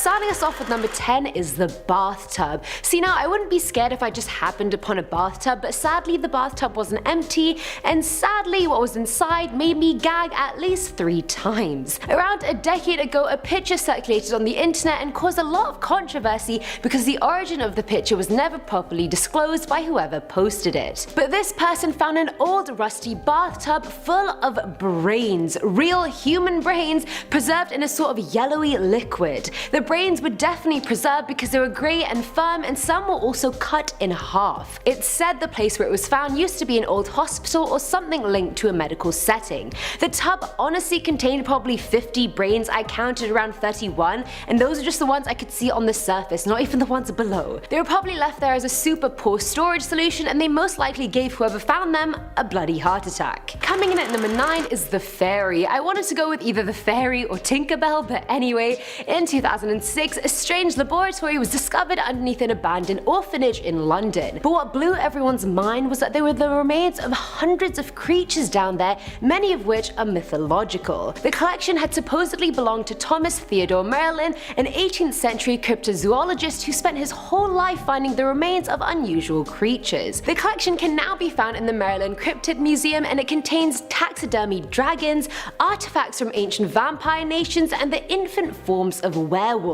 Starting us off with number 10 is the bathtub. See, now I wouldn't be scared if I just happened upon a bathtub, but sadly the bathtub wasn't empty, and sadly what was inside made me gag at least 3 times. Around a decade ago, a picture circulated on the internet and caused a lot of controversy because the origin of the picture was never properly disclosed by whoever posted it. But this person found an old rusty bathtub full of brains, real human brains, preserved in a sort of yellowy liquid. The brains were definitely preserved because they were grey and firm, and some were also cut in half. It's said the place where it was found used to be an old hospital or something linked to a medical setting. The tub honestly contained probably 50 brains. I counted around 31, and those are just the ones I could see on the surface, not even the ones below. They were probably left there as a super poor storage solution, and they most likely gave whoever found them a bloody heart attack. Coming in at number 9 is the fairy. I wanted to go with either the fairy or Tinkerbell, but anyway, in 2006, a strange laboratory was discovered underneath an abandoned orphanage in London. But what blew everyone's mind was that there were the remains of hundreds of creatures down there, many of which are mythological. The collection had supposedly belonged to Thomas Theodore Merlin, an 18th century cryptozoologist who spent his whole life finding the remains of unusual creatures. The collection can now be found in the Maryland Cryptid Museum, and it contains taxidermy dragons, artifacts from ancient vampire nations, and the infant forms of werewolves.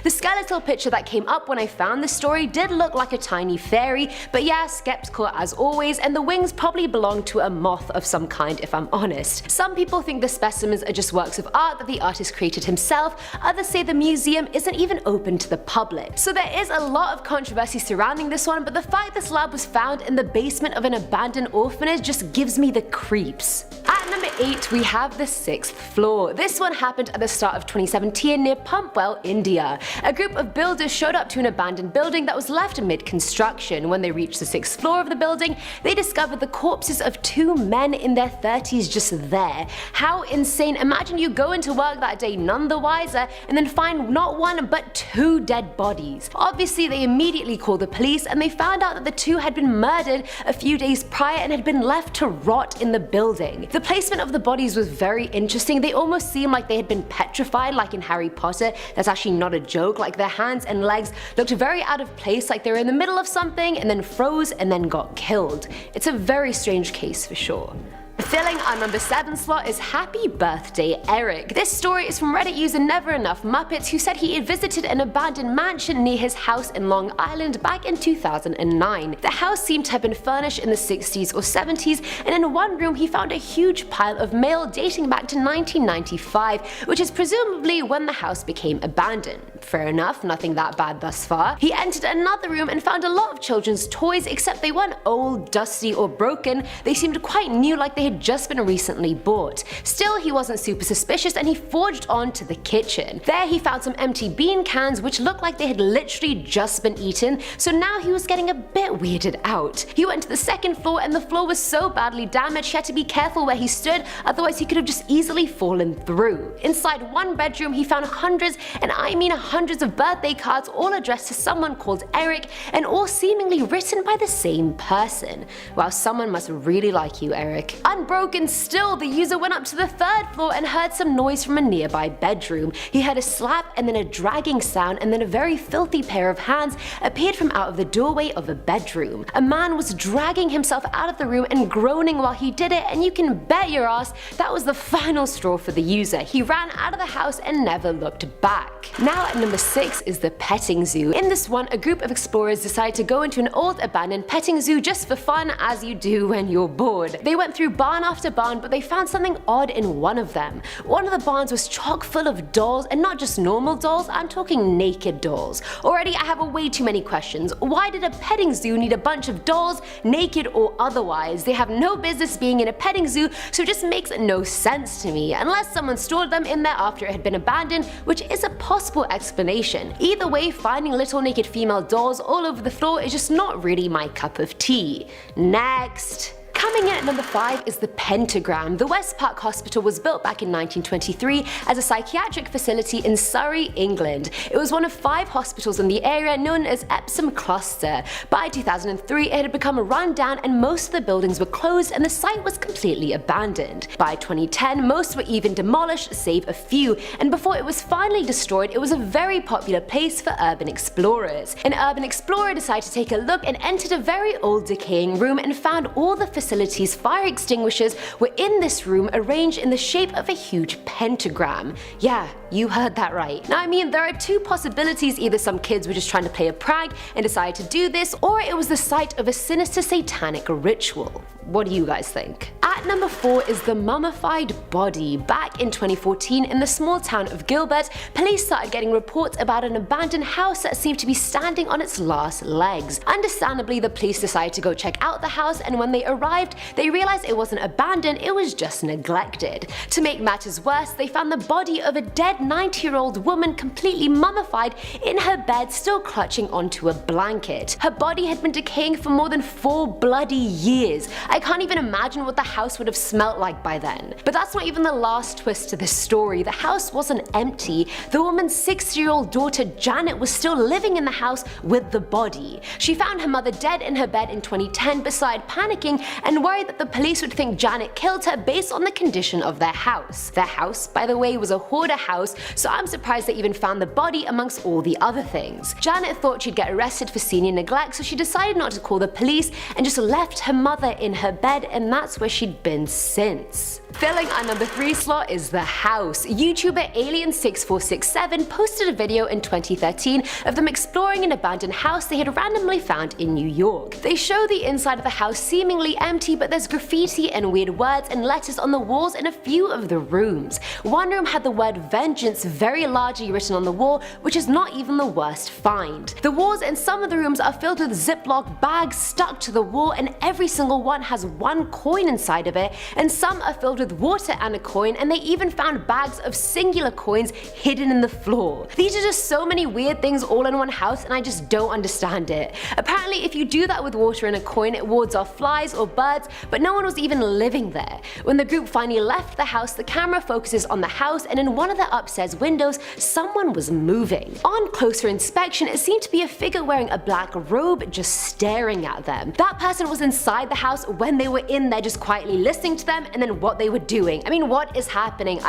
The skeletal picture that came up when I found the story did look like a tiny fairy, but yeah, skeptical as always, and the wings probably belong to a moth of some kind if I'm honest. Some people think the specimens are just works of art that the artist created himself, others say the museum isn't even open to the public. So there is a lot of controversy surrounding this one, but the fact this lab was found in the basement of an abandoned orphanage just gives me the creeps. At number 8 we have the 6th floor. This one happened at the start of 2017 near Pumpwell, India. A group of builders showed up to an abandoned building that was left mid-construction. When they reached the 6th floor of the building, they discovered the corpses of 2 men in their 30s just there. How insane. Imagine you go into work that day none the wiser and then find not 1 but 2 dead bodies. Obviously they immediately called the police, and they found out that the 2 had been murdered a few days prior and had been left to rot in the building. The placement of the bodies was very interesting. They almost seemed like they had been petrified, like in Harry Potter. That's actually not a joke. Like their hands and legs looked very out of place, like they were in the middle of something and then froze and then got killed. It's a very strange case for sure. Filling our number 7 slot is Happy Birthday Eric. This story is from Reddit user Never Enough Muppets, who said he had visited an abandoned mansion near his house in Long Island back in 2009. The house seemed to have been furnished in the 60s or 70s, and in one room he found a huge pile of mail dating back to 1995, which is presumably when the house became abandoned. Fair enough, nothing that bad thus far. He entered another room and found a lot of children's toys, except they weren't old, dusty, or broken. They seemed quite new, like they had just been recently bought. Still, he wasn't super suspicious, and he forged on to the kitchen. There he found some empty bean cans which looked like they had literally just been eaten, so now he was getting a bit weirded out. He went to the 2nd floor, and the floor was so badly damaged he had to be careful where he stood, otherwise he could have just easily fallen through. Inside one bedroom he found hundreds, and I mean hundreds of birthday cards, all addressed to someone called Eric, and all seemingly written by the same person. Wow, someone must really like you, Eric. Unbroken still, the user went up to the 3rd floor and heard some noise from a nearby bedroom. He heard a slap and then a dragging sound, and then a very filthy pair of hands appeared from out of the doorway of a bedroom. A man was dragging himself out of the room and groaning while he did it, and you can bet your ass that was the final straw for the user. He ran out of the house and never looked back. Now at number 6 is the petting zoo. In this one, a group of explorers decided to go into an old abandoned petting zoo just for fun, as you do when you're bored. They went through barn after barn, but they found something odd in one of them. One of the barns was chock full of dolls, and not just normal dolls, I'm talking naked dolls. Already I have way too many questions. Why did a petting zoo need a bunch of dolls, naked or otherwise? They have no business being in a petting zoo, so it just makes no sense to me, unless someone stored them in there after it had been abandoned, which is a possible explanation. Either way, finding little naked female dolls all over the floor is just not really my cup of tea. Next. Coming in at number 5 is the Pentagram. The West Park Hospital was built back in 1923 as a psychiatric facility in Surrey, England. It was one of 5 hospitals in the area known as Epsom Cluster. By 2003 it had become run down and most of the buildings were closed and the site was completely abandoned. By 2010 most were even demolished save a few, and before it was finally destroyed it was a very popular place for urban explorers. An urban explorer decided to take a look and entered a very old decaying room and found all the facility's fire extinguishers were in this room arranged in the shape of a huge pentagram. Yeah, you heard that right. Now I mean there are 2 possibilities: either some kids were just trying to play a prank and decided to do this, or it was the site of a sinister satanic ritual. What do you guys think? At number 4 is the mummified body. Back in 2014 in the small town of Gilbert, police started getting reports about an abandoned house that seemed to be standing on its last legs. Understandably, the police decided to go check out the house, and when they arrived they realized it wasn't abandoned, it was just neglected. To make matters worse, they found the body of a dead 90-year-old woman completely mummified in her bed, still clutching onto a blanket. Her body had been decaying for more than 4 bloody years. I can't even imagine what the house would have smelt like by then. But that's not even the last twist to this story. The house wasn't empty. The woman's 60-year-old daughter Janet was still living in the house with the body. She found her mother dead in her bed in 2010 but started panicking and worried that the police would think Janet killed her based on the condition of their house. Their house, by the way, was a hoarder house, so I'm surprised they even found the body amongst all the other things. Janet thought she'd get arrested for senior neglect, so she decided not to call the police and just left her mother in her bed, and that's where she'd been since. Filling our number 3 slot is the house. YouTuber Alien6467 posted a video in 2013 of them exploring an abandoned house they had randomly found in New York. They show the inside of the house seemingly empty, but there's graffiti and weird words and letters on the walls in a few of the rooms. One room had the word vengeance very largely written on the wall, which is not even the worst find. The walls in some of the rooms are filled with Ziploc bags stuck to the wall, and every single one has 1 coin inside of it, and some are filled with water and a coin, and they even found bags of singular coins hidden in the floor. These are just so many weird things all in one house, and I just don't understand it. Apparently if you do that with water and a coin it wards off flies or birds, but no one was even living there. When the group finally left the house, the camera focuses on the house, and in one of the upstairs windows someone was moving. On closer inspection it seemed to be a figure wearing a black robe just staring at them. That person was inside the house when they were in there just quietly listening to them, and then what they were doing. I mean, what is happening?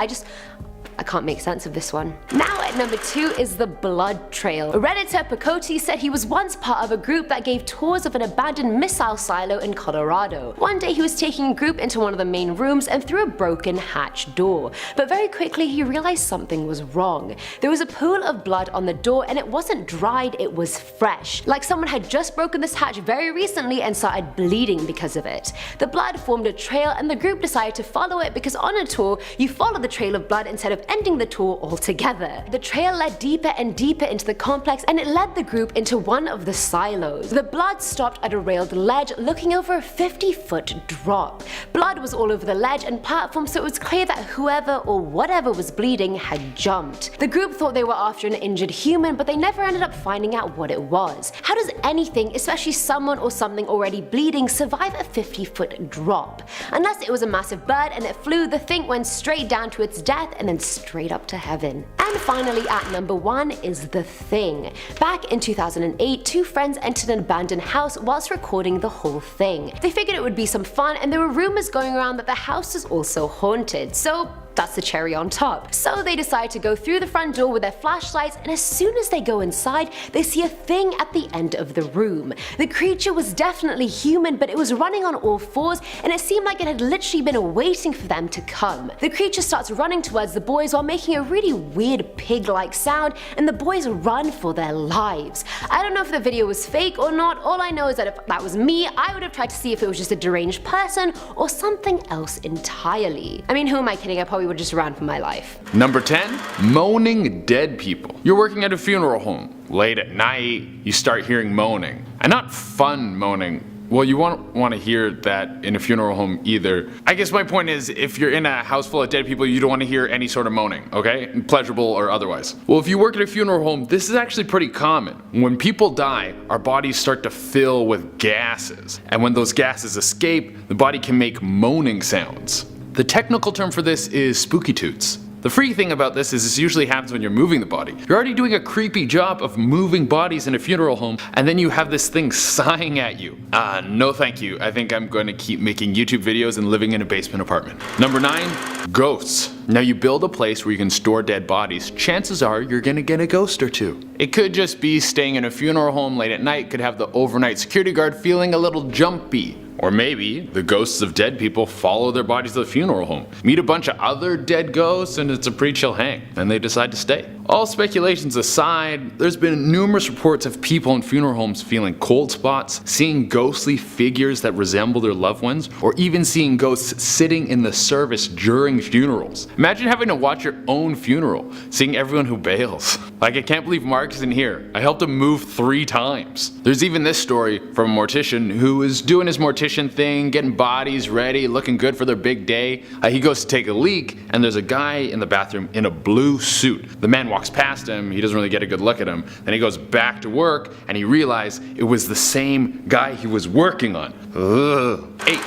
I can't make sense of this one. Now at number 2 is the blood trail. Redditor Picoti said he was once part of a group that gave tours of an abandoned missile silo in Colorado. One day he was taking a group into one of the main rooms and through a broken hatch door, but very quickly he realized something was wrong. There was a pool of blood on the door, and it wasn't dried, it was fresh, like someone had just broken this hatch very recently and started bleeding because of it. The blood formed a trail, and the group decided to follow it because on a tour you follow the trail of blood instead of ending the tour altogether. The trail led deeper and deeper into the complex, and it led the group into one of the silos. The blood stopped at a railed ledge looking over a 50-foot drop. Blood was all over the ledge and platform, so it was clear that whoever or whatever was bleeding had jumped. The group thought they were after an injured human, but they never ended up finding out what it was. How does anything, especially someone or something already bleeding, survive a 50-foot drop? Unless it was a massive bird and it flew, the thing went straight down to its death and then straight up to heaven. And finally at number 1 is The Thing. Back in 2008, 2 friends entered an abandoned house whilst recording the whole thing. They figured it would be some fun, and there were rumors going around that the house was also haunted, so that's the cherry on top. So they decide to go through the front door with their flashlights, and as soon as they go inside, they see a thing at the end of the room. The creature was definitely human, but it was running on all 4s, and it seemed like it had literally been waiting for them to come. The creature starts running towards the boys while making a really weird pig-like sound, and the boys run for their lives. I don't know if the video was fake or not. All I know is that if that was me, I would have tried to see if it was just a deranged person or something else entirely. I mean, who am I kidding? I probably would just run for my life. Number 10. Moaning dead people. You're working at a funeral home. Late at night, you start hearing moaning. And not fun moaning, Well, you won't want to hear that in a funeral home either. I guess my point is, if you're in a house full of dead people, you don't want to hear any sort of moaning, okay? Pleasurable or otherwise. Well, if you work at a funeral home, this is actually pretty common. When people die, our bodies start to fill with gases. And when those gases escape, the body can make moaning sounds. The technical term for this is spooky toots. The freaky thing about this is this usually happens when you're moving the body. You're already doing a creepy job of moving bodies in a funeral home, and then you have this thing sighing at you. No thank you. I think I'm going to keep making YouTube videos and living in a basement apartment. Number 9, ghosts. Now you build a place where you can store dead bodies. Chances are you're gonna get a ghost or two. It could just be staying in a funeral home late at night, could have the overnight security guard feeling a little jumpy. Or maybe the ghosts of dead people follow their bodies to the funeral home, meet a bunch of other dead ghosts, and it's a pretty chill hang, and they decide to stay. All speculations aside, there's been numerous reports of people in funeral homes feeling cold spots, seeing ghostly figures that resemble their loved ones, or even seeing ghosts sitting in the service during funerals. Imagine having to watch your own funeral, seeing everyone who bails. Like, I can't believe Mark isn't here. I helped him move 3 times. There's even this story from a mortician who is doing his mortician thing, getting bodies ready, looking good for their big day. He goes to take a leak, and there's a guy in the bathroom in a blue suit. The man walks past him, he doesn't really get a good look at him. Then he goes back to work, and he realized it was the same guy he was working on. 8.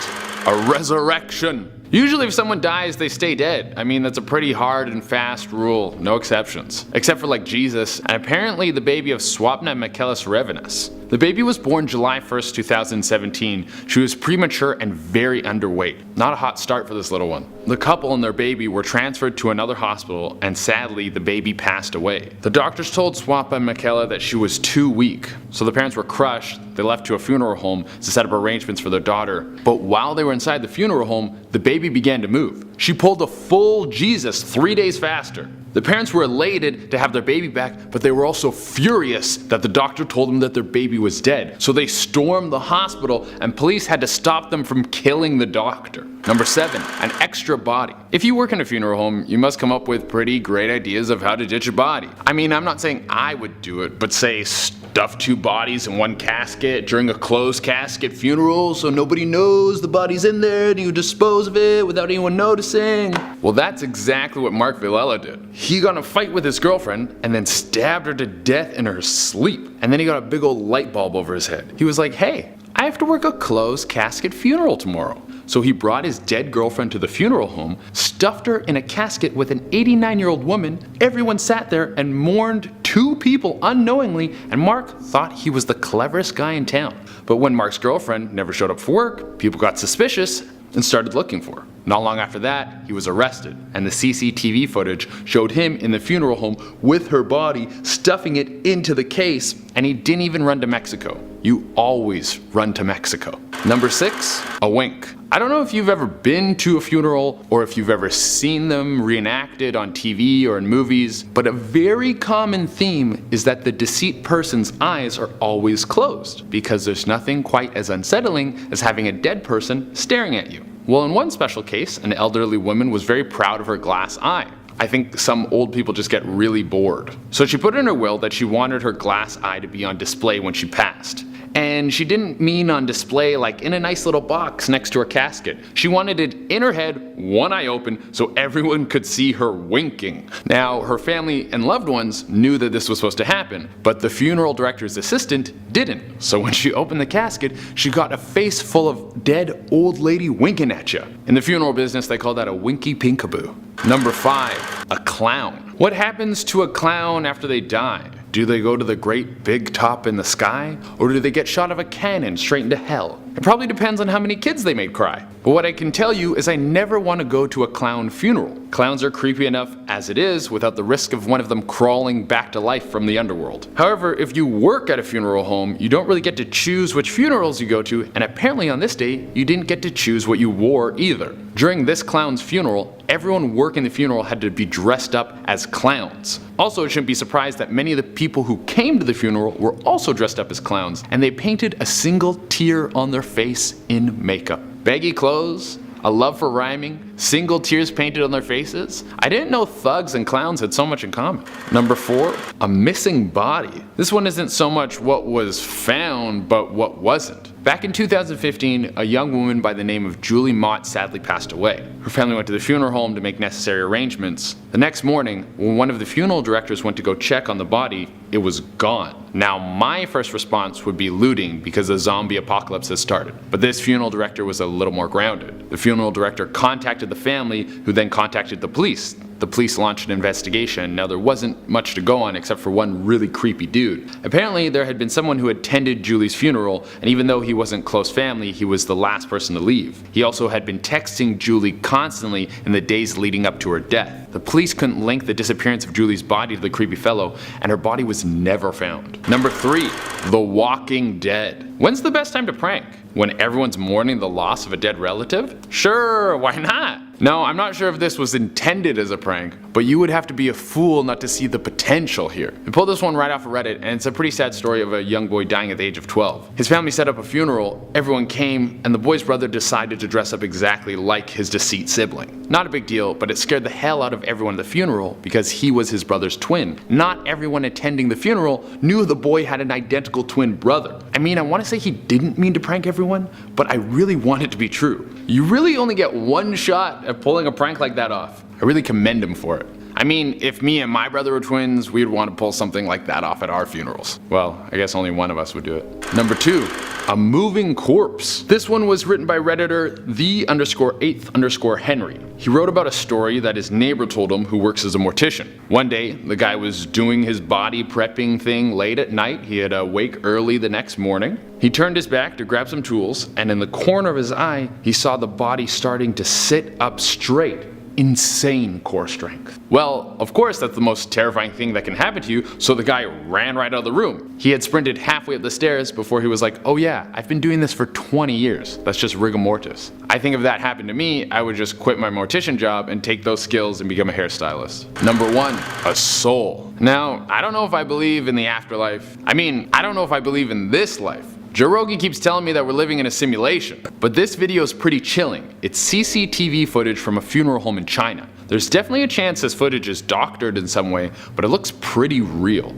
A resurrection. Usually if someone dies, they stay dead. I mean, that's a pretty hard and fast rule, no exceptions. Except for like Jesus, and apparently the baby of Swapna Michaelis Revenus. The baby was born July 1st, 2017. She was premature and very underweight. Not a hot start for this little one. The couple and their baby were transferred to another hospital, and sadly the baby passed away. The doctors told Swapna Michaela that she was too weak, so the parents were crushed. They left to a funeral home to set up arrangements for their daughter. But while they were inside the funeral home, the baby began to move. She pulled a full Jesus 3 days faster. The parents were elated to have their baby back, but they were also furious that the doctor told them that their baby was dead. So they stormed the hospital, and police had to stop them from killing the doctor. Number 7, an extra body. If you work in a funeral home, you must come up with pretty great ideas of how to ditch a body. I mean, I'm not saying I would do it, but say stuff 2 bodies in one casket during a closed casket funeral so nobody knows the body's in there and you dispose of it without anyone noticing. Well, that's exactly what Mark Villela did. He got in a fight with his girlfriend and then stabbed her to death in her sleep. And then he got a big old light bulb over his head. He was like, hey, I have to work a closed casket funeral tomorrow. So he brought his dead girlfriend to the funeral home, stuffed her in a casket with an 89-year-old woman. Everyone sat there and mourned 2 people unknowingly, and Mark thought he was the cleverest guy in town. But when Mark's girlfriend never showed up for work, people got suspicious and started looking for her. Not long after that, he was arrested, and the CCTV footage showed him in the funeral home with her body, stuffing it into the case, and he didn't even run to Mexico. You always run to Mexico. Number 6, a wink. I don't know if you've ever been to a funeral or if you've ever seen them reenacted on TV or in movies, but a very common theme is that the deceased person's eyes are always closed, because there's nothing quite as unsettling as having a dead person staring at you. Well, in one special case, an elderly woman was very proud of her glass eye. I think some old people just get really bored. So she put in her will that she wanted her glass eye to be on display when she passed. And she didn't mean on display like in a nice little box next to her casket. She wanted it in her head, one eye open, so everyone could see her winking. Now, her family and loved ones knew that this was supposed to happen, but the funeral director's assistant didn't. So when she opened the casket, she got a face full of dead old lady winking at you. In the funeral business, they call that a winky pinkaboo. Number 5, a clown. What happens to a clown after they die? Do they go to the great big top in the sky? Or do they get shot of a cannon straight into hell? It probably depends on how many kids they made cry. But what I can tell you is I never want to go to a clown funeral. Clowns are creepy enough as it is without the risk of one of them crawling back to life from the underworld. However, if you work at a funeral home, you don't really get to choose which funerals you go to, and apparently on this day, you didn't get to choose what you wore either. During this clown's funeral, everyone working the funeral had to be dressed up as clowns. Also, it shouldn't be surprised that many of the people who came to the funeral were also dressed up as clowns, and they painted a single tear on their face in makeup. Baggy clothes, a love for rhyming, single tears painted on their faces. I didn't know thugs and clowns had so much in common. Number 4, a missing body. This one isn't so much what was found, but what wasn't. Back in 2015, a young woman by the name of Julie Mott sadly passed away. Her family went to the funeral home to make necessary arrangements. The next morning, when one of the funeral directors went to go check on the body, it was gone. Now my first response would be looting because the zombie apocalypse has started. But this funeral director was a little more grounded. The funeral director contacted the family, who then contacted the police. The police launched an investigation. Now there wasn't much to go on except for one really creepy dude. Apparently there had been someone who attended Julie's funeral, and even though he wasn't close family, he was the last person to leave. He also had been texting Julie constantly in the days leading up to her death. The police couldn't link the disappearance of Julie's body to the creepy fellow, and her body was never found. Number 3, The Walking Dead. When's the best time to prank? When everyone's mourning the loss of a dead relative? Sure, why not? No, I'm not sure if this was intended as a prank, but you would have to be a fool not to see the potential here. I pulled this one right off of Reddit, and it's a pretty sad story of a young boy dying at the age of 12. His family set up a funeral, everyone came, and the boy's brother decided to dress up exactly like his deceased sibling. Not a big deal, but it scared the hell out of everyone at the funeral because he was his brother's twin. Not everyone attending the funeral knew the boy had an identical twin brother. I mean, I want to say he didn't mean to prank everyone, but I really want it to be true. You really only get one shot at pulling a prank like that off. I really commend him for it. I mean, if me and my brother were twins, we'd want to pull something like that off at our funerals. Well, I guess only one of us would do it. Number 2, a moving corpse. This one was written by Redditor the_8_Henry. He wrote about a story that his neighbor told him who works as a mortician. One day, the guy was doing his body prepping thing late at night. He had to wake early the next morning. He turned his back to grab some tools, and in the corner of his eye, he saw the body starting to sit up straight. Insane core strength. Well, of course that's the most terrifying thing that can happen to you, so the guy ran right out of the room. He had sprinted halfway up the stairs before he was like, oh yeah, I've been doing this for 20 years. That's just rigor mortis. I think if that happened to me, I would just quit my mortician job and take those skills and become a hairstylist. Number 1, a soul. Now, I don't know if I believe in the afterlife. I mean, I don't know if I believe in this life. Joe Rogan keeps telling me that we're living in a simulation, but this video is pretty chilling. It's CCTV footage from a funeral home in China. There's definitely a chance this footage is doctored in some way, but it looks pretty real.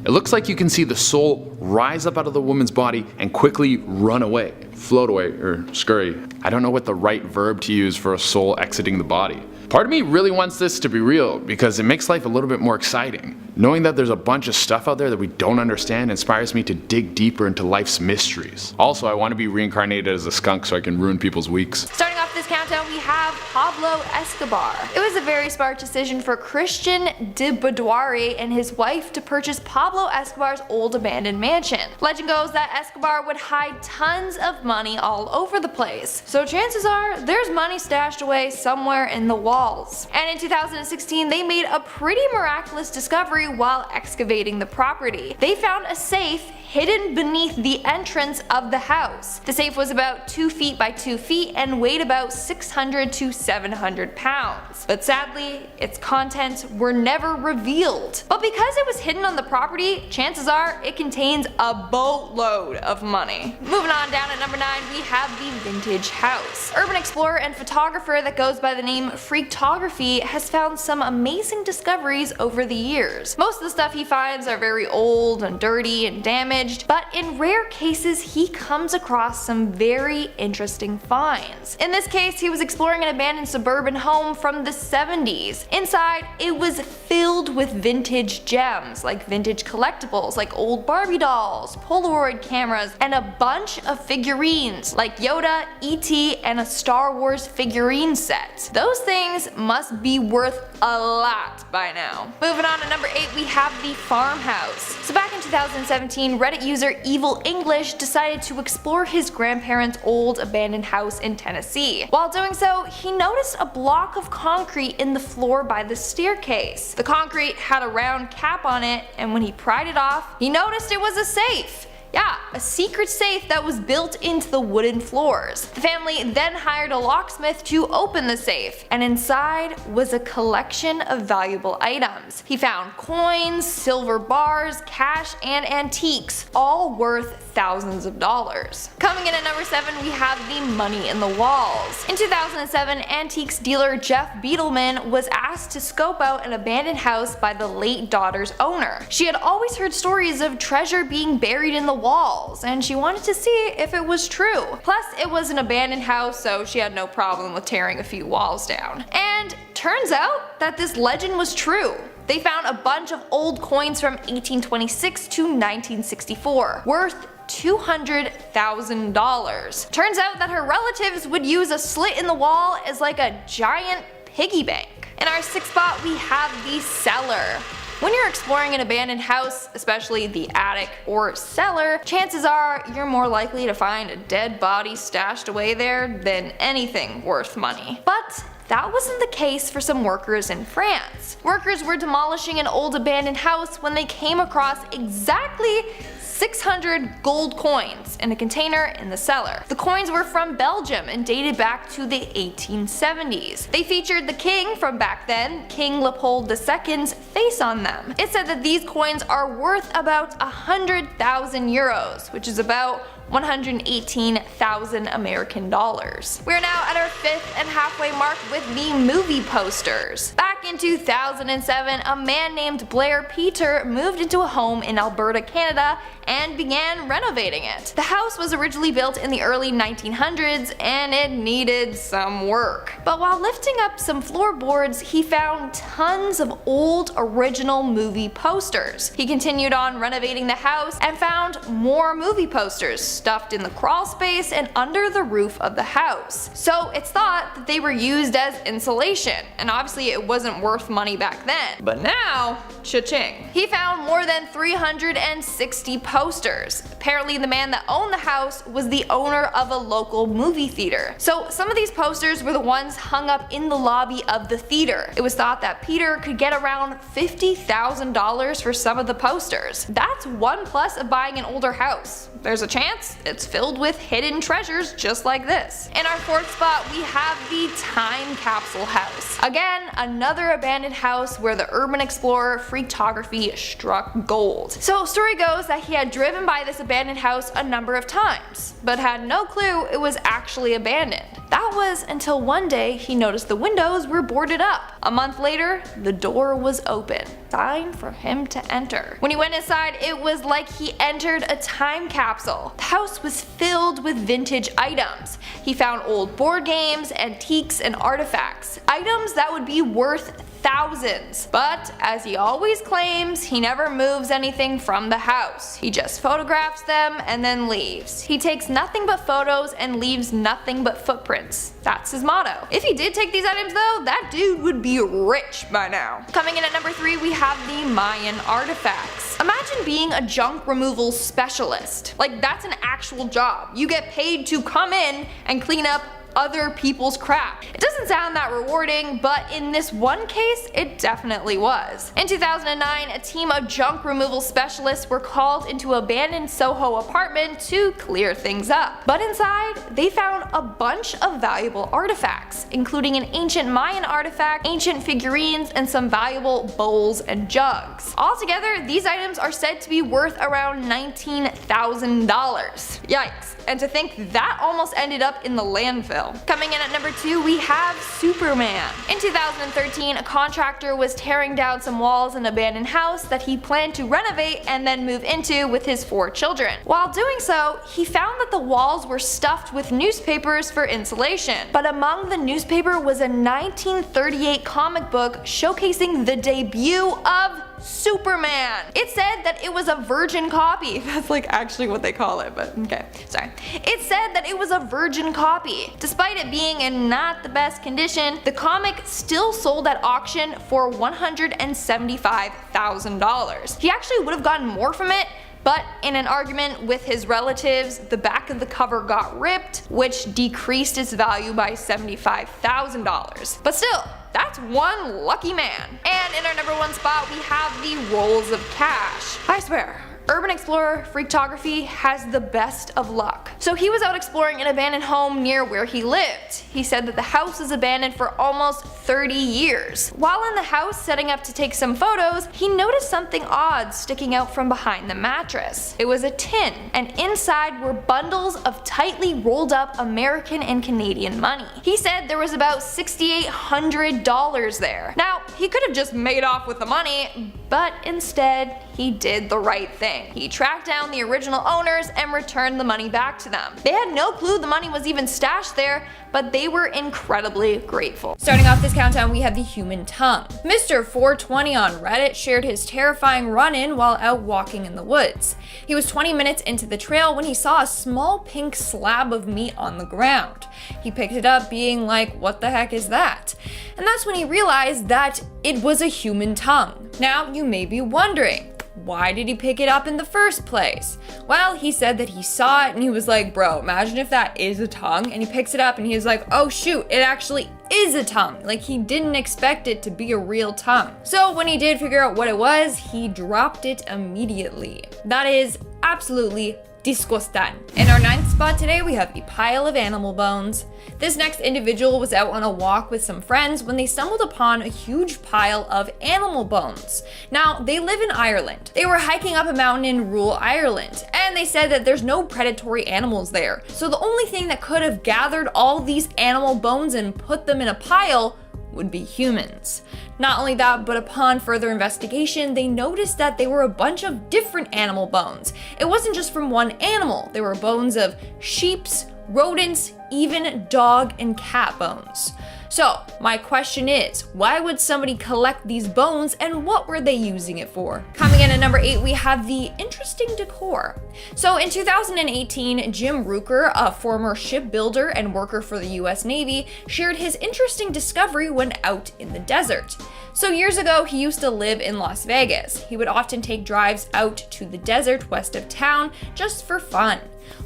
It looks like you can see the soul rise up out of the woman's body and quickly run away, float away, or scurry. I don't know what the right verb to use for a soul exiting the body. Part of me really wants this to be real because it makes life a little bit more exciting. Knowing that there's a bunch of stuff out there that we don't understand inspires me to dig deeper into life's mysteries. Also, I want to be reincarnated as a skunk so I can ruin people's weeks. Starting off this countdown, we have Pablo Escobar. It was a very smart decision for Christian de Boudoir and his wife to purchase Pablo Escobar's old abandoned mansion. Legend goes that Escobar would hide tons of money all over the place, so chances are there's money stashed away somewhere in the walls. And in 2016, they made a pretty miraculous discovery while excavating the property. They found a safe hidden beneath the entrance of the house. The safe was about 2 feet by 2 feet and weighed about 600 to 700 pounds. But sadly, its contents were never revealed. But because it was hidden on the property, chances are it contains a boatload of money. Moving on down at number 9, we have the vintage house. Urban explorer and photographer that goes by the name Freaktography has found some amazing discoveries over the years. Most of the stuff he finds are very old and dirty and damaged, but in rare cases he comes across some very interesting finds. In this case, he was exploring an abandoned suburban home from the 70s. Inside, it was filled with vintage gems, like vintage collectibles like old Barbie dolls, Polaroid cameras, and a bunch of figurines like Yoda, E.T., and a Star Wars figurine set. Those things must be worth a lot by now. Moving on to number 8, we have the farmhouse. So back in 2017, Reddit user Evil English decided to explore his grandparents' old abandoned house in Tennessee. While doing so, he noticed a block of concrete in the floor by the staircase. The concrete had a round cap on it, and when he pried it off, he noticed it was a safe. Yeah, a secret safe that was built into the wooden floors. The family then hired a locksmith to open the safe, and inside was a collection of valuable items. He found coins, silver bars, cash, and antiques, all worth thousands of dollars. Coming in at number 7, we have the money in the walls. In 2007, antiques dealer Jeff Beetleman was asked to scope out an abandoned house by the late daughter's owner. She had always heard stories of treasure being buried in the walls, and she wanted to see if it was true. Plus, it was an abandoned house, so she had no problem with tearing a few walls down. And turns out that this legend was true. They found a bunch of old coins from 1826 to 1964, worth $200,000. Turns out that her relatives would use a slit in the wall as like a giant piggy bank. In our 6th spot, we have the cellar. When you're exploring an abandoned house, especially the attic or cellar, chances are you're more likely to find a dead body stashed away there than anything worth money. But that wasn't the case for some workers in France. Workers were demolishing an old abandoned house when they came across exactly 600 gold coins in a container in the cellar. The coins were from Belgium and dated back to the 1870s. They featured the king from back then, King Leopold II's face on them. It said that these coins are worth about 100,000 euros, which is about 118,000 American dollars. We're now at our 5th and halfway mark with the movie posters. Back in 2007, a man named Blair Peter moved into a home in Alberta, Canada, and began renovating it. The house was originally built in the early 1900s and it needed some work. But while lifting up some floorboards, he found tons of old original movie posters. He continued on renovating the house and found more movie posters stuffed in the crawl space and under the roof of the house. So it's thought that they were used as insulation, and obviously it wasn't worth money back then. But now, cha-ching. He found more than 360 posters. Apparently the man that owned the house was the owner of a local movie theater. So some of these posters were the ones hung up in the lobby of the theater. It was thought that Peter could get around $50,000 for some of the posters. That's one plus of buying an older house. There's a chance it's filled with hidden treasures just like this. In our 4th spot, we have the Time Capsule House. Again, another abandoned house where the urban explorer Freaktography struck gold. So story goes that he had driven by this abandoned house a number of times, but had no clue it was actually abandoned. That was until one day he noticed the windows were boarded up. A month later, the door was open. Time for him to enter. When he went inside, it was like he entered a time capsule. The house was filled with vintage items. He found old board games, antiques, and artifacts. Items that would be worth thousands. But as he always claims, he never moves anything from the house. He just photographs them and then leaves. He takes nothing but photos and leaves nothing but footprints. That's his motto. If he did take these items though, that dude would be rich by now. Coming in at number 3, we have the Mayan artifacts. Imagine being a junk removal specialist. Like, that's an actual job. You get paid to come in and clean up other people's crap. It doesn't sound that rewarding, but in this one case, it definitely was. In 2009, a team of junk removal specialists were called into an abandoned Soho apartment to clear things up. But inside, they found a bunch of valuable artifacts, including an ancient Mayan artifact, ancient figurines, and some valuable bowls and jugs. Altogether, these items are said to be worth around $19,000. Yikes. And to think that almost ended up in the landfill. Coming in at number 2, we have Superman. In 2013, a contractor was tearing down some walls in an abandoned house that he planned to renovate and then move into with his 4 children. While doing so, he found that the walls were stuffed with newspapers for insulation. But among the newspaper was a 1938 comic book showcasing the debut of Superman. It said that it was a virgin copy. That's like actually what they call it, but okay, sorry. It said that it was a virgin copy. Despite it being in not the best condition, the comic still sold at auction for $175,000. He actually would have gotten more from it, but in an argument with his relatives, the back of the cover got ripped, which decreased its value by $75,000. But still, that's one lucky man. And in our number 1 spot, we have the rolls of cash. I swear, Urban explorer Freaktography has the best of luck. So he was out exploring an abandoned home near where he lived. He said that the house was abandoned for almost 30 years. While in the house setting up to take some photos, he noticed something odd sticking out from behind the mattress. It was a tin, and inside were bundles of tightly rolled up American and Canadian money. He said there was about $6,800 there. Now, he could have just made off with the money, but instead, he did the right thing. He tracked down the original owners and returned the money back to them. They had no clue the money was even stashed there, but they were incredibly grateful. Starting off this countdown, we have the human tongue. Mr. 420 on Reddit shared his terrifying run-in while out walking in the woods. He was 20 minutes into the trail when he saw a small pink slab of meat on the ground. He picked it up being like, what the heck is that? And that's when he realized that it was a human tongue. Now, you may be wondering, why did he pick it up in the first place? Well, he said that he saw it and he was like, bro, imagine if that is a tongue. And he picks it up and he was like, oh shoot, it actually is a tongue. Like, he didn't expect it to be a real tongue. So when he did figure out what it was, he dropped it immediately. That is absolutely disgusting. In our 9th spot today, we have a pile of animal bones. This next individual was out on a walk with some friends when they stumbled upon a huge pile of animal bones. Now, they live in Ireland. They were hiking up a mountain in rural Ireland, and they said that there's no predatory animals there. So the only thing that could have gathered all these animal bones and put them in a pile would be humans. Not only that, but upon further investigation, they noticed that they were a bunch of different animal bones. It wasn't just from one animal. There were bones of sheeps, rodents, even dog and cat bones. So my question is, why would somebody collect these bones and what were they using it for? Coming in at number 8, we have the interesting decor. So in 2018, Jim Rooker, a former shipbuilder and worker for the US Navy, shared his interesting discovery when out in the desert. So years ago, he used to live in Las Vegas. He would often take drives out to the desert west of town just for fun.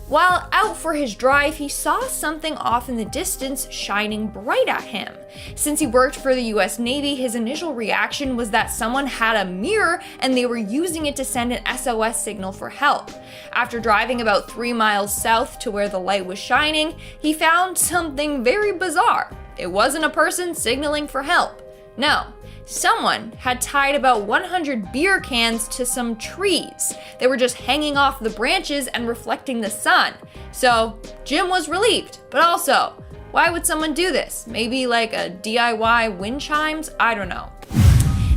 While out for his drive, he saw something off in the distance shining bright at him. Since he worked for the US Navy, his initial reaction was that someone had a mirror and they were using it to send an SOS signal for help. After driving about 3 miles south to where the light was shining, he found something very bizarre. It wasn't a person signaling for help. No. Someone had tied about 100 beer cans to some trees. They were just hanging off the branches and reflecting the sun. So Jim was relieved, but also, why would someone do this? Maybe like a DIY wind chimes? I don't know.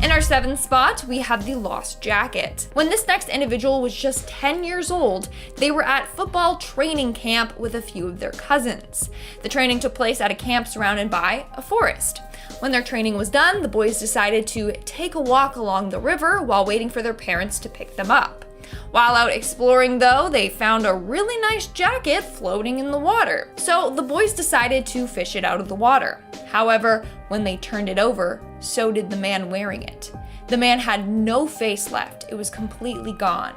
In our 7th spot, we have the lost jacket. When this next individual was just 10 years old, they were at football training camp with a few of their cousins. The training took place at a camp surrounded by a forest. When their training was done, the boys decided to take a walk along the river while waiting for their parents to pick them up. While out exploring though, they found a really nice jacket floating in the water. So the boys decided to fish it out of the water. However, when they turned it over, so did the man wearing it. The man had no face left. It was completely gone.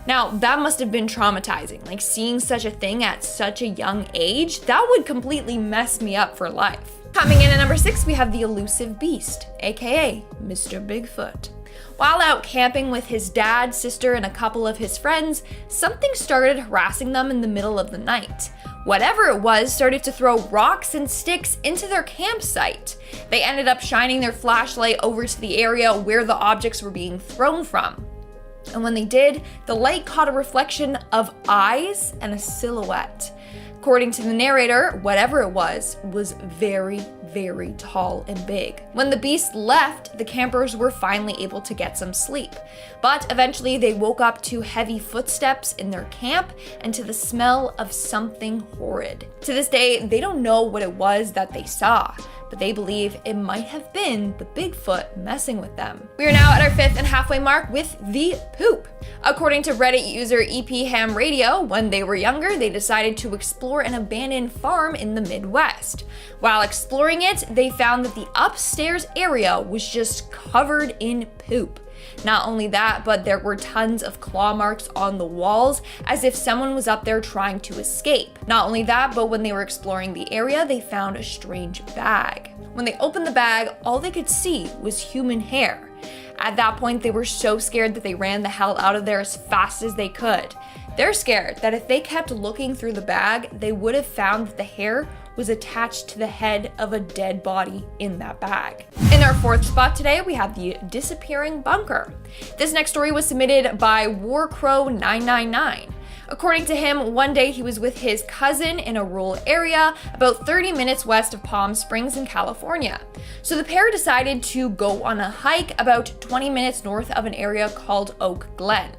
Now, that must have been traumatizing. Like, seeing such a thing at such a young age, that would completely mess me up for life. Coming in at number 6, we have the elusive beast, aka Mr. Bigfoot. While out camping with his dad, sister, and a couple of his friends, something started harassing them in the middle of the night. Whatever it was started to throw rocks and sticks into their campsite. They ended up shining their flashlight over to the area where the objects were being thrown from. And when they did, the light caught a reflection of eyes and a silhouette. According to the narrator, whatever it was very, very tall and big. When the beast left, the campers were finally able to get some sleep. But eventually they woke up to heavy footsteps in their camp and to the smell of something horrid. To this day, they don't know what it was that they saw, but they believe it might have been the Bigfoot messing with them. We are now at our 5th and halfway mark with the poop. According to Reddit user EP Ham Radio, when they were younger, they decided to explore an abandoned farm in the Midwest. While exploring it, they found that the upstairs area was just covered in poop. Not only that, but there were tons of claw marks on the walls as if someone was up there trying to escape. Not only that, but when they were exploring the area, they found a strange bag. When they opened the bag, all they could see was human hair. At that point, they were so scared that they ran the hell out of there as fast as they could. They're scared that if they kept looking through the bag, they would have found that the hair was attached to the head of a dead body in that bag. In our fourth spot today, we have the disappearing bunker. This next story was submitted by Warcrow999. According to him, one day he was with his cousin in a rural area about 30 minutes west of Palm Springs in California. So the pair decided to go on a hike about 20 minutes north of an area called Oak Glen.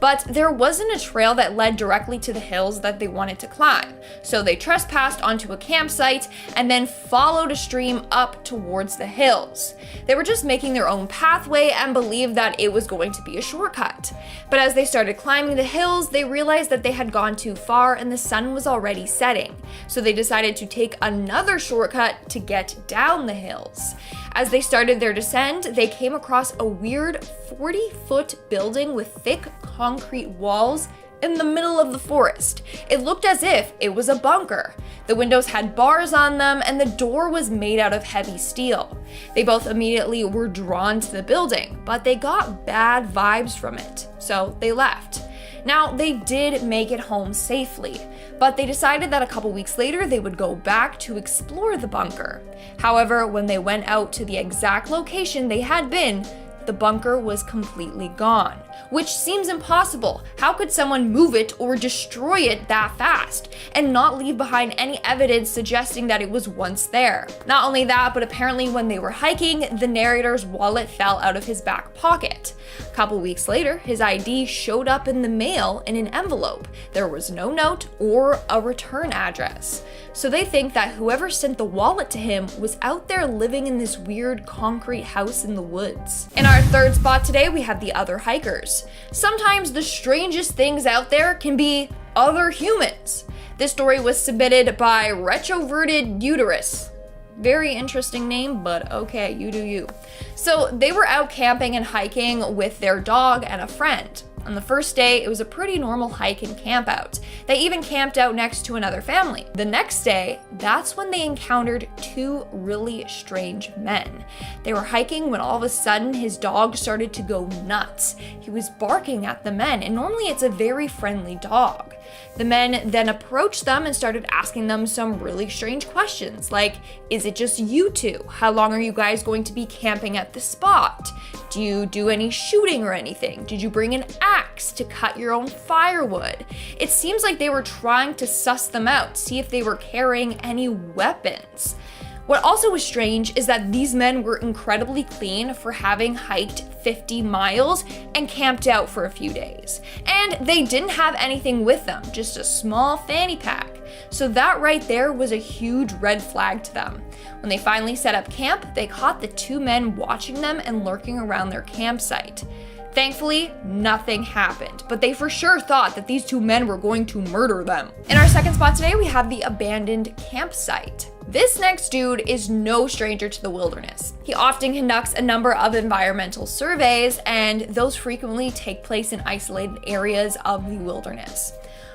But there wasn't a trail that led directly to the hills that they wanted to climb. So they trespassed onto a campsite and then followed a stream up towards the hills. They were just making their own pathway and believed that it was going to be a shortcut. But as they started climbing the hills, they realized that they had gone too far and the sun was already setting. So they decided to take another shortcut to get down the hills. As they started their descent, they came across a weird 40-foot building with thick concrete walls in the middle of the forest. It looked as if it was a bunker. The windows had bars on them and the door was made out of heavy steel. They both immediately were drawn to the building, but they got bad vibes from it, so they left. Now, they did make it home safely, but they decided that a couple weeks later they would go back to explore the bunker. However, when they went out to the exact location they had been, the bunker was completely gone, which seems impossible. How could someone move it or destroy it that fast and not leave behind any evidence suggesting that it was once there? Not only that, but apparently when they were hiking, the narrator's wallet fell out of his back pocket. A couple weeks later, his ID showed up in the mail in an envelope. There was no note or a return address. So they think that whoever sent the wallet to him was out there living in this weird concrete house in the woods. In our third spot today, we have the other hikers. Sometimes the strangest things out there can be other humans. This story was submitted by Retroverted Uterus. Very interesting name, but okay, you do you. So they were out camping and hiking with their dog and a friend. On the first day, it was a pretty normal hike and camp out. They even camped out next to another family. The next day, that's when they encountered two really strange men. They were hiking when all of a sudden his dog started to go nuts. He was barking at the men, and normally it's a very friendly dog. The men then approached them and started asking them some really strange questions, like, is it just you two? How long are you guys going to be camping at the spot? Do you do any shooting or anything? Did you bring an axe to cut your own firewood? It seems like they were trying to suss them out, see if they were carrying any weapons. What also was strange is that these men were incredibly clean for having hiked 50 miles and camped out for a few days. And they didn't have anything with them, just a small fanny pack. So that right there was a huge red flag to them. When they finally set up camp, they caught the two men watching them and lurking around their campsite. Thankfully, nothing happened, but they for sure thought that these two men were going to murder them. In our second spot today, we have the abandoned campsite. This next dude is no stranger to the wilderness. He often conducts a number of environmental surveys, and those frequently take place in isolated areas of the wilderness.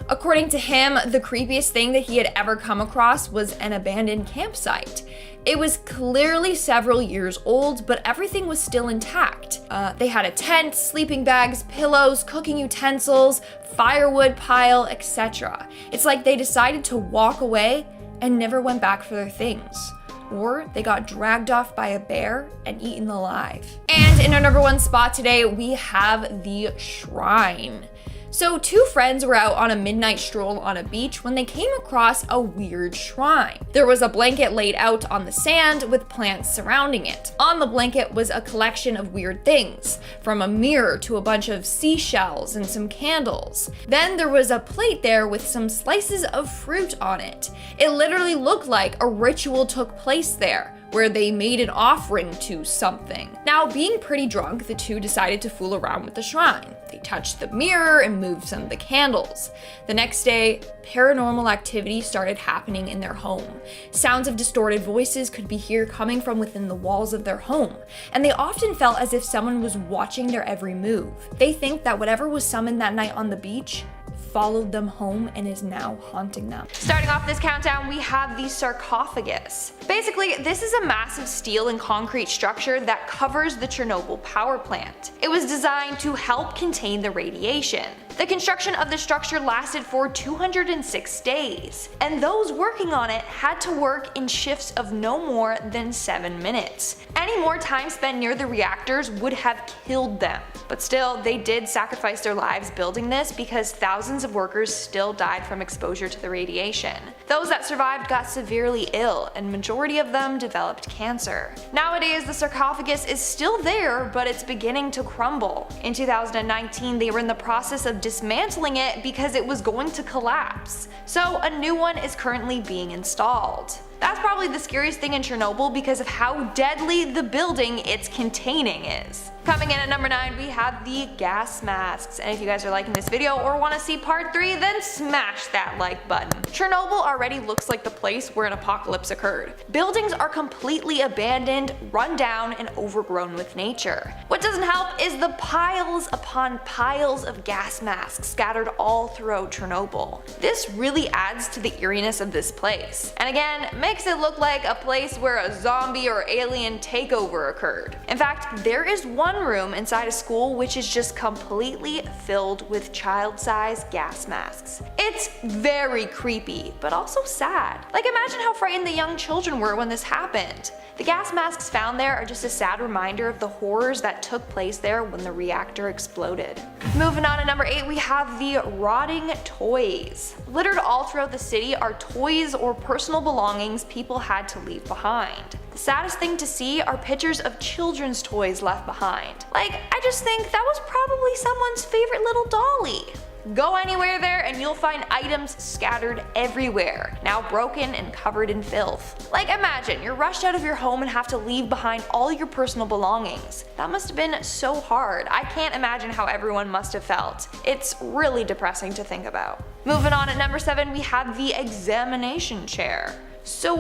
According to him, the creepiest thing that he had ever come across was an abandoned campsite. It was clearly several years old, but everything was still intact. They had a tent, sleeping bags, pillows, cooking utensils, firewood pile, etc. It's like they decided to walk away and never went back for their things. Or they got dragged off by a bear and eaten alive. And in our number one spot today, we have the shrine. So two friends were out on a midnight stroll on a beach when they came across a weird shrine. There was a blanket laid out on the sand with plants surrounding it. On the blanket was a collection of weird things, from a mirror to a bunch of seashells and some candles. Then there was a plate there with some slices of fruit on it. It literally looked like a ritual took place there, where they made an offering to something. Now, being pretty drunk, the two decided to fool around with the shrine. They touched the mirror and moved some of the candles. The next day, paranormal activity started happening in their home. Sounds of distorted voices could be heard coming from within the walls of their home, and they often felt as if someone was watching their every move. They think that whatever was summoned that night on the beach followed them home and is now haunting them. Starting off this countdown, we have the sarcophagus. Basically, this is a massive steel and concrete structure that covers the Chernobyl power plant. It was designed to help contain the radiation. The construction of the structure lasted for 206 days, and those working on it had to work in shifts of no more than 7 minutes. Any more time spent near the reactors would have killed them. But still, they did sacrifice their lives building this because thousands of workers still died from exposure to the radiation. Those that survived got severely ill, and majority of them developed cancer. Nowadays, the sarcophagus is still there, but it's beginning to crumble. In 2019, they were in the process of dismantling it because it was going to collapse. So a new one is currently being installed. That's probably the scariest thing in Chernobyl because of how deadly the building it's containing is. Coming in at number 9, we have the gas masks. And if you guys are liking this video or want to see part 3, then smash that like button. Chernobyl already looks like the place where an apocalypse occurred. Buildings are completely abandoned, run down, and overgrown with nature. What doesn't help is the piles upon piles of gas masks scattered all throughout Chernobyl. This really adds to the eeriness of this place, and again, makes it look like a place where a zombie or alien takeover occurred. In fact, there is one room inside a school which is just completely filled with child-sized gas masks. It's very creepy, but also sad. Like, imagine how frightened the young children were when this happened. The gas masks found there are just a sad reminder of the horrors that took place there when the reactor exploded. Moving on to number 8, we have the rotting toys. Littered all throughout the city are toys or personal belongings people had to leave behind. The saddest thing to see are pictures of children's toys left behind. Like, I just think that was probably someone's favorite little dolly. Go anywhere there and you'll find items scattered everywhere, now broken and covered in filth. Like, imagine you're rushed out of your home and have to leave behind all your personal belongings. That must have been so hard. I can't imagine how everyone must have felt. It's really depressing to think about. Moving on at number 7, we have the examination chair. So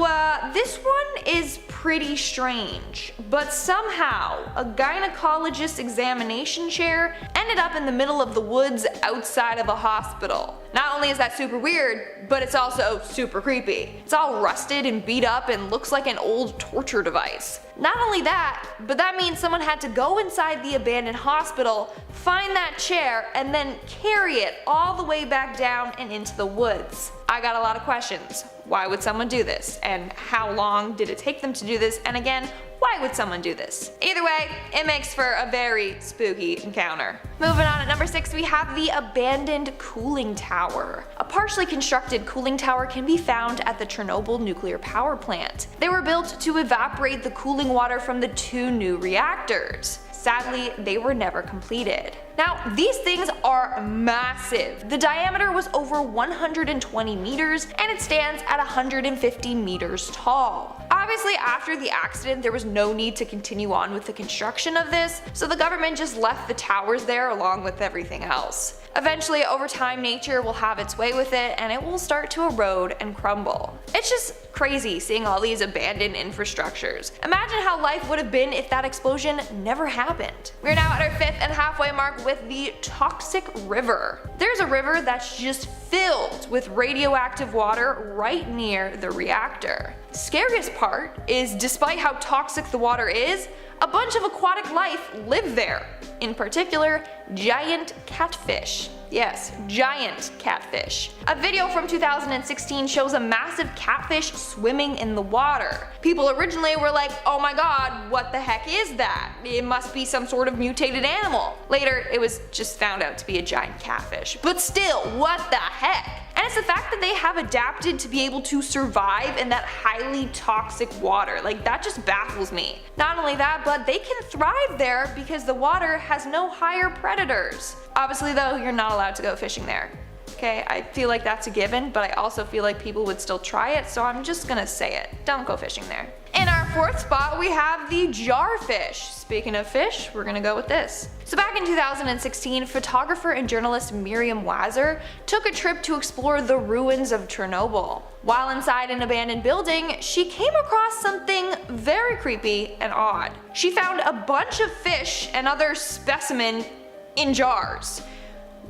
this one is pretty strange, but somehow a gynecologist examination chair ended up in the middle of the woods outside of a hospital. Not only is that super weird, but it's also super creepy. It's all rusted and beat up and looks like an old torture device. Not only that, but that means someone had to go inside the abandoned hospital, find that chair, and then carry it all the way back down and into the woods. I got a lot of questions. Why would someone do this? And how long did it take them to do this? And again, why would someone do this? Either way, it makes for a very spooky encounter. Moving on at number 6, we have the abandoned cooling tower. A partially constructed cooling tower can be found at the Chernobyl nuclear power plant. They were built to evaporate the cooling water from the 2 new reactors. Sadly, they were never completed. Now, these things are massive. The diameter was over 120 meters and it stands at 150 meters tall. Obviously, after the accident, there was no need to continue on with the construction of this, so the government just left the towers there along with everything else. Eventually, over time, nature will have its way with it and it will start to erode and crumble. It's just crazy seeing all these abandoned infrastructures. Imagine how life would have been if that explosion never happened. We're now at our 5th and halfway mark with the toxic river. There's a river that's just filled with radioactive water right near the reactor. The scariest part is, despite how toxic the water is, a bunch of aquatic life live there. In particular, giant catfish. Yes, giant catfish. A video from 2016 shows a massive catfish swimming in the water. People originally were like, oh my god, what the heck is that? It must be some sort of mutated animal. Later, it was just found out to be a giant catfish. But still, what the heck? And it's the fact that they have adapted to be able to survive in that highly toxic water. Like, that just baffles me. Not only that, but they can thrive there because the water has no higher predators. Obviously though, you're not allowed to go fishing there. Okay, I feel like that's a given, but I also feel like people would still try it, so I'm just gonna say it. Don't go fishing there. In our 4th spot, we have the jarfish. Speaking of fish, we're gonna go with this. So back in 2016, photographer and journalist Miriam Wazer took a trip to explore the ruins of Chernobyl. While inside an abandoned building, she came across something very creepy and odd. She found a bunch of fish and other specimens in jars.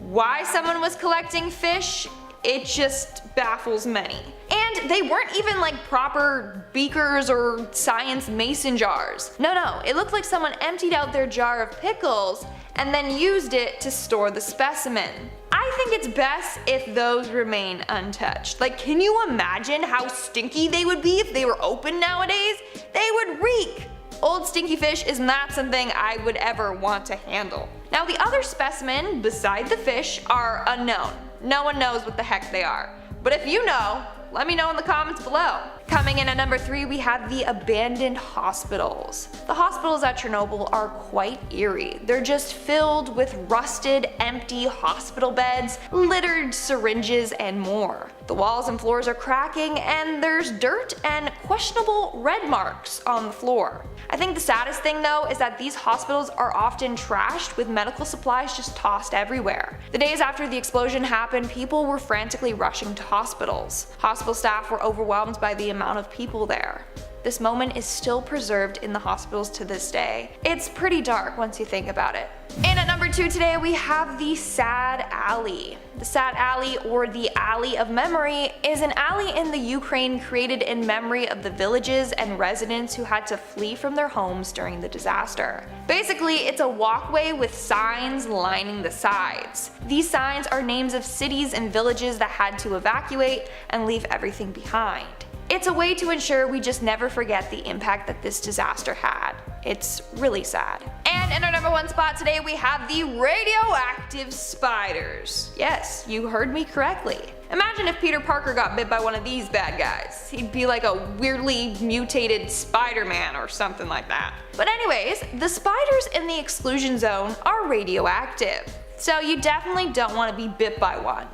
Why someone was collecting fish, it just baffles many. And they weren't even like proper beakers or science mason jars. No, it looked like someone emptied out their jar of pickles and then used it to store the specimen. I think it's best if those remain untouched. Like, can you imagine how stinky they would be if they were open nowadays? They would reek. Old stinky fish is not something I would ever want to handle. Now the other specimen beside the fish are unknown. No one knows what the heck they are. But if you know, let me know in the comments below. Coming in at number 3, we have the abandoned hospitals. The hospitals at Chernobyl are quite eerie. They're just filled with rusted, empty hospital beds, littered syringes, and more. The walls and floors are cracking, and there's dirt and questionable red marks on the floor. I think the saddest thing though is that these hospitals are often trashed with medical supplies just tossed everywhere. The days after the explosion happened, people were frantically rushing to hospitals. Hospital staff were overwhelmed by the amount of people there. This moment is still preserved in the hospitals to this day. It's pretty dark once you think about it. And at number 2 today we have the Sad Alley. The Sad Alley, or the Alley of Memory, is an alley in the Ukraine created in memory of the villages and residents who had to flee from their homes during the disaster. Basically, it's a walkway with signs lining the sides. These signs are names of cities and villages that had to evacuate and leave everything behind. It's a way to ensure we just never forget the impact that this disaster had. It's really sad. And in our number 1 spot today we have the radioactive spiders. Yes, you heard me correctly. Imagine if Peter Parker got bit by one of these bad guys. He'd be like a weirdly mutated Spider-Man or something like that. But anyways, the spiders in the exclusion zone are radioactive. So you definitely don't want to be bit by one.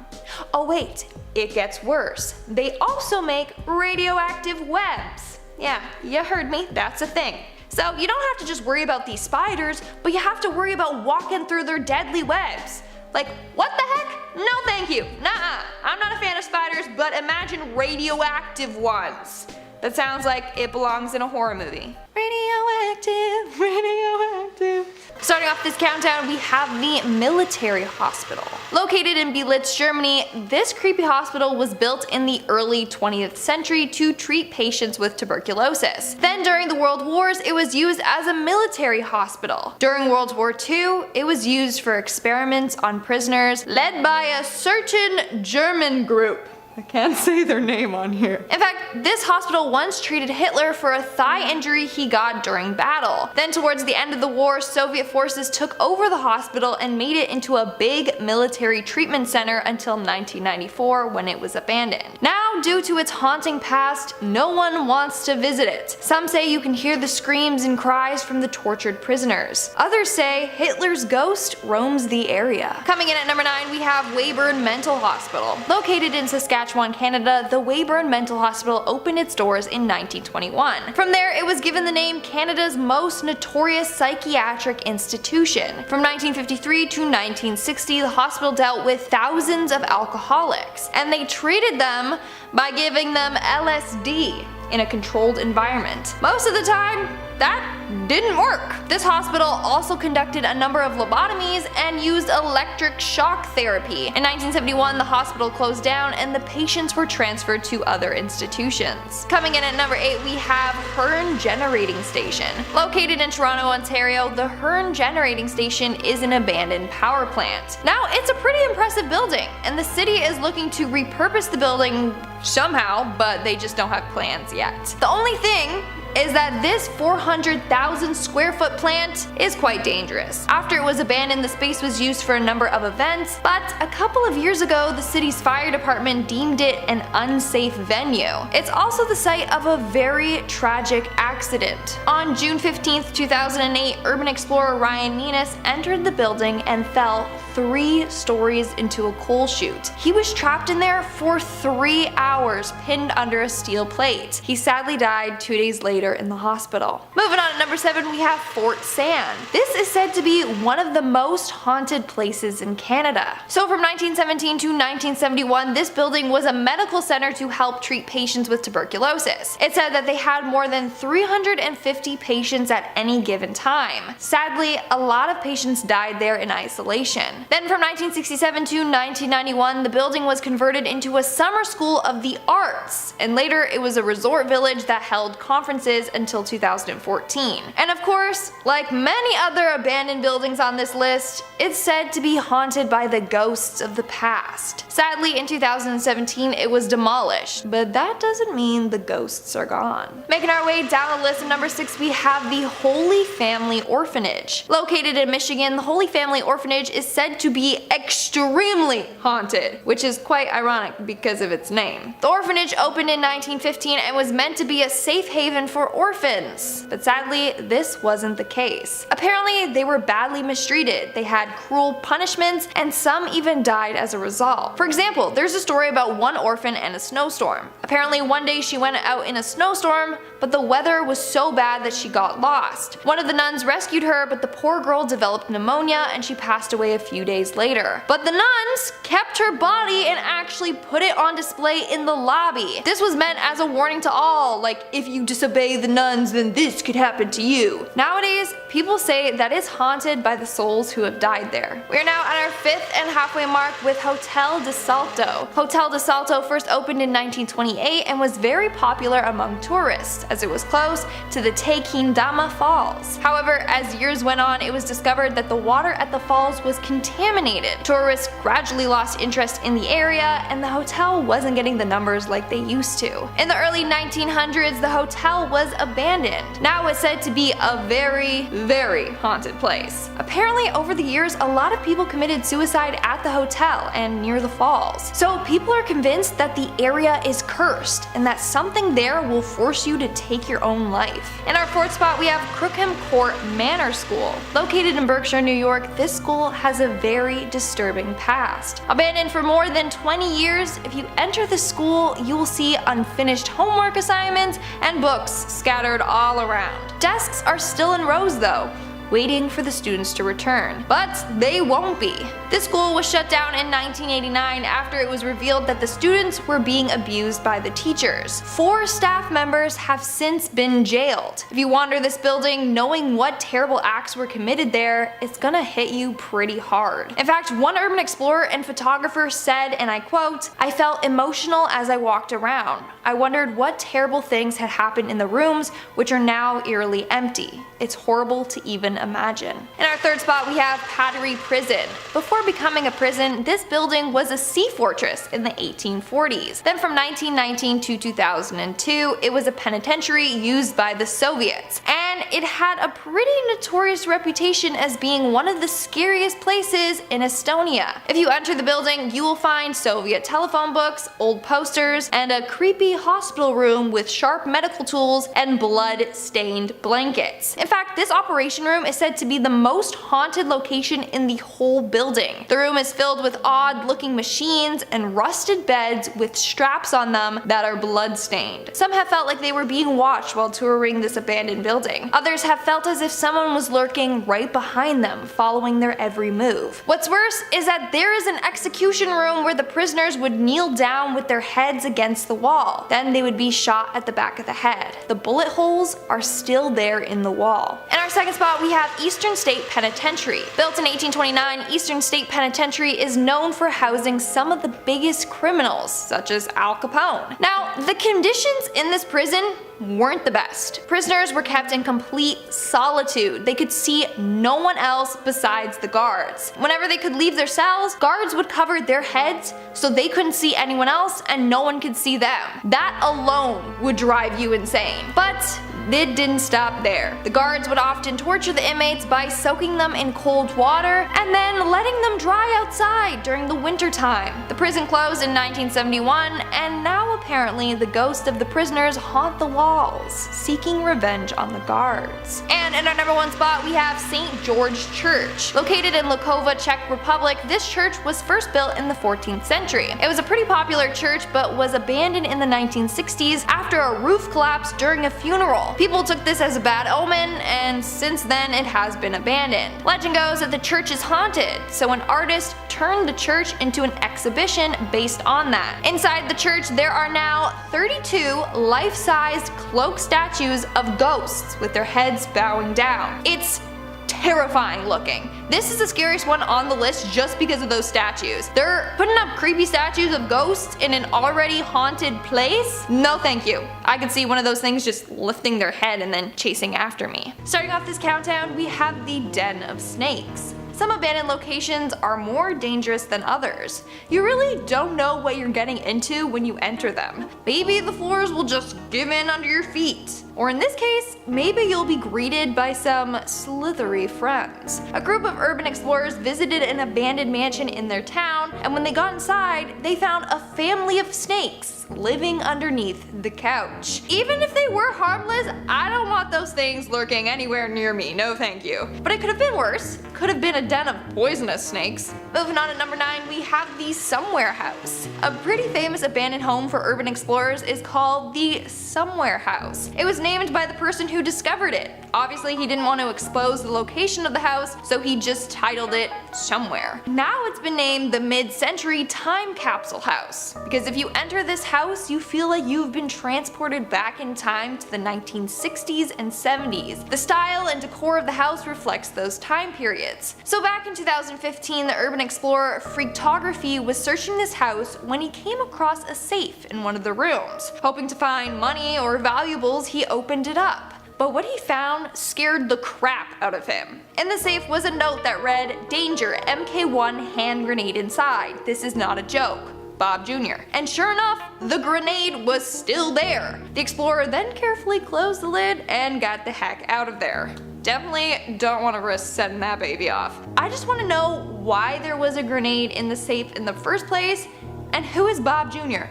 Oh wait, it gets worse. They also make radioactive webs. Yeah, you heard me, that's a thing. So you don't have to just worry about these spiders, but you have to worry about walking through their deadly webs. Like, what the heck? No thank you. Nuh-uh. I'm not a fan of spiders, but imagine radioactive ones. That sounds like it belongs in a horror movie. Radioactive, radioactive. Starting off this countdown, we have the military hospital. Located in Belitz, Germany, this creepy hospital was built in the early 20th century to treat patients with tuberculosis. Then during the World Wars, it was used as a military hospital. During World War II, it was used for experiments on prisoners led by a certain German group. I can't say their name on here. In fact, this hospital once treated Hitler for a thigh injury he got during battle. Then towards the end of the war, Soviet forces took over the hospital and made it into a big military treatment center until 1994 when it was abandoned. Now, due to its haunting past, no one wants to visit it. Some say you can hear the screams and cries from the tortured prisoners. Others say Hitler's ghost roams the area. Coming in at number 9, we have Weyburn Mental Hospital. Located in Saskatchewan, Canada, the Weyburn Mental Hospital opened its doors in 1921. From there, it was given the name Canada's most notorious psychiatric institution. From 1953 to 1960, the hospital dealt with thousands of alcoholics, and they treated them by giving them LSD in a controlled environment. Most of the time, that didn't work. This hospital also conducted a number of lobotomies and used electric shock therapy. In 1971, the hospital closed down and the patients were transferred to other institutions. Coming in at number 8, we have Hearn Generating Station. Located in Toronto, Ontario, the Hearn Generating Station is an abandoned power plant. Now, it's a pretty impressive building, and the city is looking to repurpose the building somehow, but they just don't have plans yet. The only thing is that this 400,000 square foot plant is quite dangerous. After it was abandoned, the space was used for a number of events, but a couple of years ago, the city's fire department deemed it an unsafe venue. It's also the site of a very tragic accident. On June 15th, 2008, urban explorer Ryan Nenes entered the building and fell 3 stories into a coal chute. He was trapped in there for 3 hours, pinned under a steel plate. He sadly died 2 days later in the hospital. Moving on to number 7, we have Fort Sand. This is said to be one of the most haunted places in Canada. So from 1917 to 1971, this building was a medical center to help treat patients with tuberculosis. It said that they had more than 350 patients at any given time. Sadly, a lot of patients died there in isolation. Then from 1967 to 1991, the building was converted into a summer school of the arts, and later it was a resort village that held conferences until 2014. And of course, like many other abandoned buildings on this list, it's said to be haunted by the ghosts of the past. Sadly, in 2017 it was demolished, but that doesn't mean the ghosts are gone. Making our way down the list at number 6, we have the Holy Family Orphanage. Located in Michigan, the Holy Family Orphanage is said to be extremely haunted, which is quite ironic because of its name. The orphanage opened in 1915 and was meant to be a safe haven for orphans, but sadly this wasn't the case. Apparently they were badly mistreated, they had cruel punishments, and some even died as a result. For example, there's a story about one orphan and a snowstorm. Apparently one day she went out in a snowstorm, but the weather was so bad that she got lost. One of the nuns rescued her, but the poor girl developed pneumonia and she passed away a few days later. But the nuns kept her body and actually put it on display in the lobby. This was meant as a warning to all, like, if you disobey the nuns then this could happen to you. Nowadays, people say that it's haunted by the souls who have died there. We are now at our 5th and halfway mark with Hotel de Salto. Hotel de Salto first opened in 1928 and was very popular among tourists, as it was close to the Tequendama Falls. However, as years went on, it was discovered that the water at the falls was contaminated. Tourists gradually lost interest in the area, and the hotel wasn't getting the numbers like they used to. In the early 1900s, the hotel was abandoned. Now it's said to be a very, very haunted place. Apparently, over the years, a lot of people committed suicide at the hotel and near the falls. So people are convinced that the area is cursed, and that something there will force you to take your own life. In our 4th spot, we have Crookham Court Manor School. Located in Berkshire, New York, this school has a very disturbing past. Abandoned for more than 20 years, if you enter the school, you will see unfinished homework assignments and books scattered all around. Desks are still in rows though, waiting for the students to return. But they won't be. This school was shut down in 1989 after it was revealed that the students were being abused by the teachers. 4 staff members have since been jailed. If you wander this building knowing what terrible acts were committed there, it's gonna hit you pretty hard. In fact, one urban explorer and photographer said, and I quote, "I felt emotional as I walked around. I wondered what terrible things had happened in the rooms, which are now eerily empty. It's horrible to even imagine." In our 3rd spot, we have Pattery Prison. Before becoming a prison, this building was a sea fortress in the 1840s. Then from 1919 to 2002, it was a penitentiary used by the Soviets. And it had a pretty notorious reputation as being one of the scariest places in Estonia. If you enter the building, you will find Soviet telephone books, old posters, and a creepy hospital room with sharp medical tools and blood-stained blankets. In fact, this operation room is said to be the most haunted location in the whole building. The room is filled with odd-looking machines and rusted beds with straps on them that are blood-stained. Some have felt like they were being watched while touring this abandoned building. Others have felt as if someone was lurking right behind them, following their every move. What's worse is that there is an execution room where the prisoners would kneel down with their heads against the wall. Then they would be shot at the back of the head. The bullet holes are still there in the wall. In our 2nd spot, we have Eastern State Penitentiary. Built in 1829, Eastern State Penitentiary is known for housing some of the biggest criminals, such as Al Capone. Now, the conditions in this prison weren't the best. Prisoners were kept in complete solitude. They could see no one else besides the guards. Whenever they could leave their cells, guards would cover their heads so they couldn't see anyone else and no one could see them. That alone would drive you insane. But it didn't stop there. The guards would often torture the inmates by soaking them in cold water and then letting them dry outside during the winter time. The prison closed in 1971, and now apparently the ghosts of the prisoners haunt the walls, seeking revenge on the guards. And in our number 1 spot, we have St. George Church. Located in Lukova, Czech Republic, this church was first built in the 14th century. It was a pretty popular church, but was abandoned in the 1960s after a roof collapsed during a funeral. People took this as a bad omen, and since then it has been abandoned. Legend goes that the church is haunted, so an artist turned the church into an exhibition based on that. Inside the church, there are now 32 life-sized cloak statues of ghosts with their heads bowing down. It's terrifying looking. This is the scariest one on the list just because of those statues. They're putting up creepy statues of ghosts in an already haunted place? No thank you. I could see one of those things just lifting their head and then chasing after me. Starting off this countdown, we have the Den of Snakes. Some abandoned locations are more dangerous than others. You really don't know what you're getting into when you enter them. Maybe the floors will just give in under your feet. Or in this case, maybe you'll be greeted by some slithery friends. A group of urban explorers visited an abandoned mansion in their town, and when they got inside, they found a family of snakes living underneath the couch. Even if they were harmless, I don't want those things lurking anywhere near me, no thank you. But it could have been worse. Could have been a den of poisonous snakes. Moving on to number 9, we have the Somewhere House. A pretty famous abandoned home for urban explorers is called the Somewhere House. It was named by the person who discovered it. Obviously he didn't want to expose the location of the house, so he just titled it Somewhere. Now it's been named the Mid-Century Time Capsule House, because if you enter this house, you feel like you've been transported back in time to the 1960s and 70s. The style and decor of the house reflects those time periods. So back in 2015, the urban explorer Freaktography was searching this house when he came across a safe in one of the rooms. Hoping to find money or valuables, he opened it up. But what he found scared the crap out of him. In the safe was a note that read, "Danger, MK1 hand grenade inside. This is not a joke. Bob Jr." And sure enough, the grenade was still there. The explorer then carefully closed the lid and got the heck out of there. Definitely don't want to risk setting that baby off. I just want to know why there was a grenade in the safe in the first place, and who is Bob Jr.?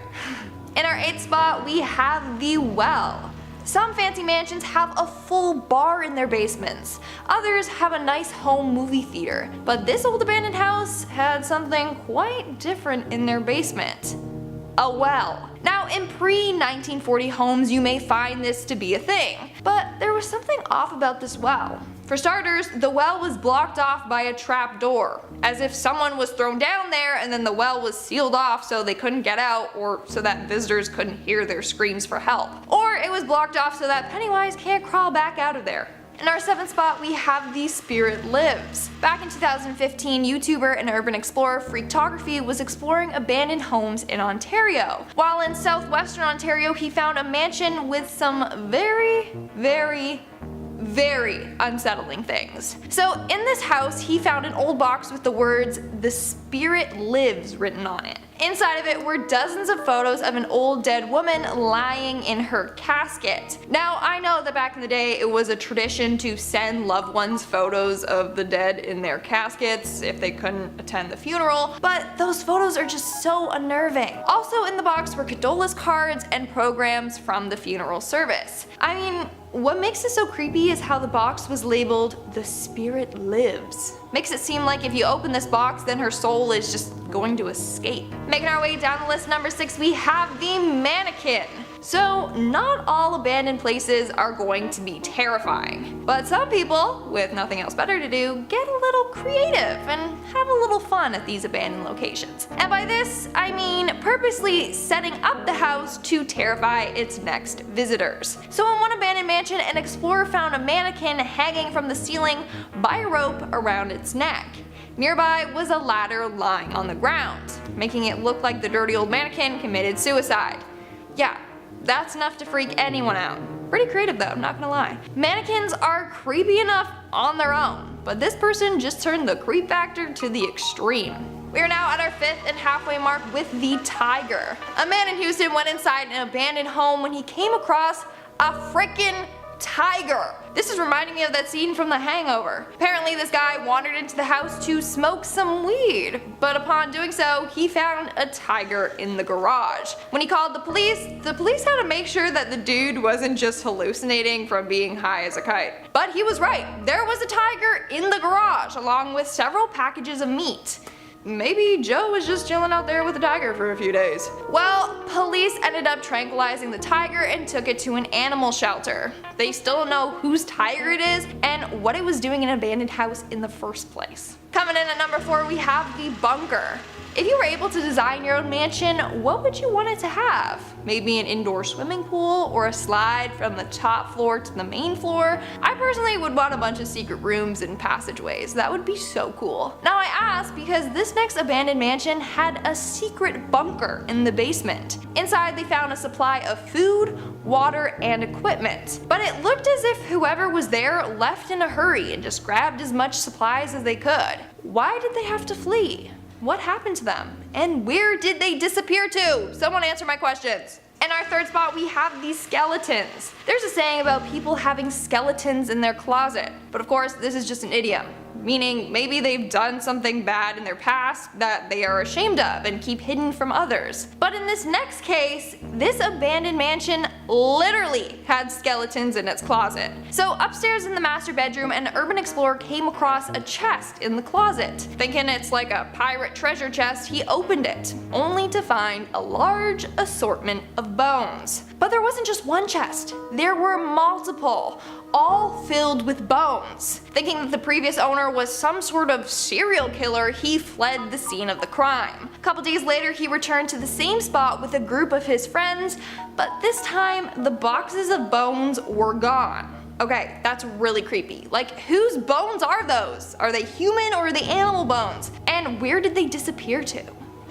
In our 8th spot, we have the Well. Some fancy mansions have a full bar in their basements. Others have a nice home movie theater. But this old abandoned house had something quite different in their basement. A well. Now in pre-1940 homes you may find this to be a thing, but there was something off about this well. For starters, the well was blocked off by a trap door, as if someone was thrown down there and then the well was sealed off so they couldn't get out, or so that visitors couldn't hear their screams for help. Or it was blocked off so that Pennywise can't crawl back out of there. In our 7th spot, we have The Spirit Lives. Back in 2015, YouTuber and urban explorer Freaktography was exploring abandoned homes in Ontario. While in southwestern Ontario, he found a mansion with some very unsettling things. So in this house, he found an old box with the words "The Spirit Lives" written on it. Inside of it were dozens of photos of an old dead woman lying in her casket. Now I know that back in the day it was a tradition to send loved ones photos of the dead in their caskets if they couldn't attend the funeral, but those photos are just so unnerving. Also in the box were condolence cards and programs from the funeral service. I mean, what makes it so creepy is how the box was labeled "The Spirit Lives." Makes it seem like if you open this box, then her soul is just going to escape. Making our way down the list, number 6, we have the Mannequin. So not all abandoned places are going to be terrifying, but some people, with nothing else better to do, get a little creative and have a little fun at these abandoned locations. And by this, I mean purposely setting up the house to terrify its next visitors. So in one abandoned mansion, an explorer found a mannequin hanging from the ceiling by a rope around its neck. Nearby was a ladder lying on the ground, making it look like the dirty old mannequin committed suicide. Yeah, that's enough to freak anyone out. Pretty creative though, I'm not gonna lie. Mannequins are creepy enough on their own, but this person just turned the creep factor to the extreme. We are now at our 5th and halfway mark with the Tiger. A man in Houston went inside an abandoned home when he came across a frickin' tiger. This is reminding me of that scene from The Hangover. Apparently this guy wandered into the house to smoke some weed, but upon doing so, he found a tiger in the garage. When he called the police had to make sure that the dude wasn't just hallucinating from being high as a kite. But he was right, there was a tiger in the garage along with several packages of meat. Maybe Joe was just chilling out there with the tiger for a few days. Well, police ended up tranquilizing the tiger and took it to an animal shelter. They still don't know whose tiger it is and what it was doing in an abandoned house in the first place. Coming in at number 4, we have the Bunker. If you were able to design your own mansion, what would you want it to have? Maybe an indoor swimming pool or a slide from the top floor to the main floor? I personally would want a bunch of secret rooms and passageways. That would be so cool. Now I ask because this next abandoned mansion had a secret bunker in the basement. Inside they found a supply of food, water, and equipment. But it looked as if whoever was there left in a hurry and just grabbed as much supplies as they could. Why did they have to flee? What happened to them? And where did they disappear to? Someone answer my questions. In our third spot, we have these skeletons. There's a saying about people having skeletons in their closet, but of course this is just an idiom, meaning maybe they've done something bad in their past that they are ashamed of and keep hidden from others. But in this next case, this abandoned mansion literally had skeletons in its closet. So upstairs in the master bedroom, an urban explorer came across a chest in the closet. Thinking it's like a pirate treasure chest, he opened it, only to find a large assortment of bones. But there wasn't just one chest, there were multiple, all filled with bones. Thinking that the previous owner was some sort of serial killer, he fled the scene of the crime. A couple days later, he returned to the same spot with a group of his friends, but this time the boxes of bones were gone. Okay, that's really creepy. Like, whose bones are those? Are they human or are they animal bones? And where did they disappear to?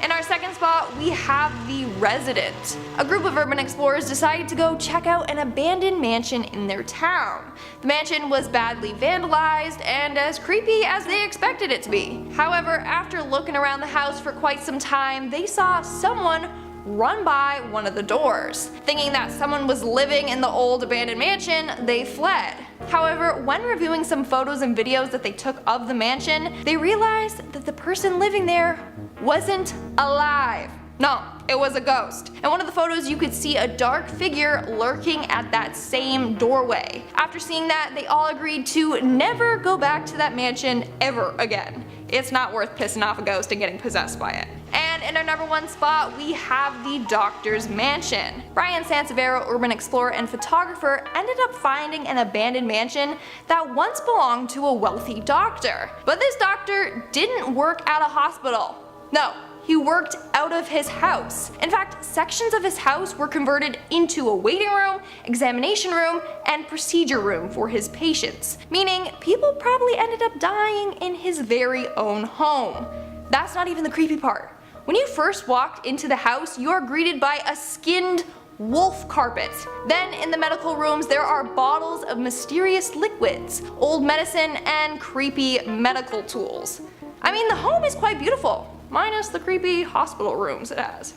In our second spot, we have the Resident. A group of urban explorers decided to go check out an abandoned mansion in their town. The mansion was badly vandalized and as creepy as they expected it to be. However, after looking around the house for quite some time, they saw someone run by one of the doors. Thinking that someone was living in the old abandoned mansion, they fled. However, when reviewing some photos and videos that they took of the mansion, they realized that the person living there wasn't alive. No, it was a ghost. In one of the photos you could see a dark figure lurking at that same doorway. After seeing that, they all agreed to never go back to that mansion ever again. It's not worth pissing off a ghost and getting possessed by it. And in our number one spot, we have the Doctor's Mansion. Brian Sansevero, urban explorer and photographer, ended up finding an abandoned mansion that once belonged to a wealthy doctor. But this doctor didn't work at a hospital. No, he worked out of his house. In fact, sections of his house were converted into a waiting room, examination room, and procedure room for his patients, meaning people probably ended up dying in his very own home. That's not even the creepy part. When you first walked into the house, you are greeted by a skinned wolf carpet. Then in the medical rooms there are bottles of mysterious liquids, old medicine, and creepy medical tools. I mean, the home is quite beautiful, minus the creepy hospital rooms it has.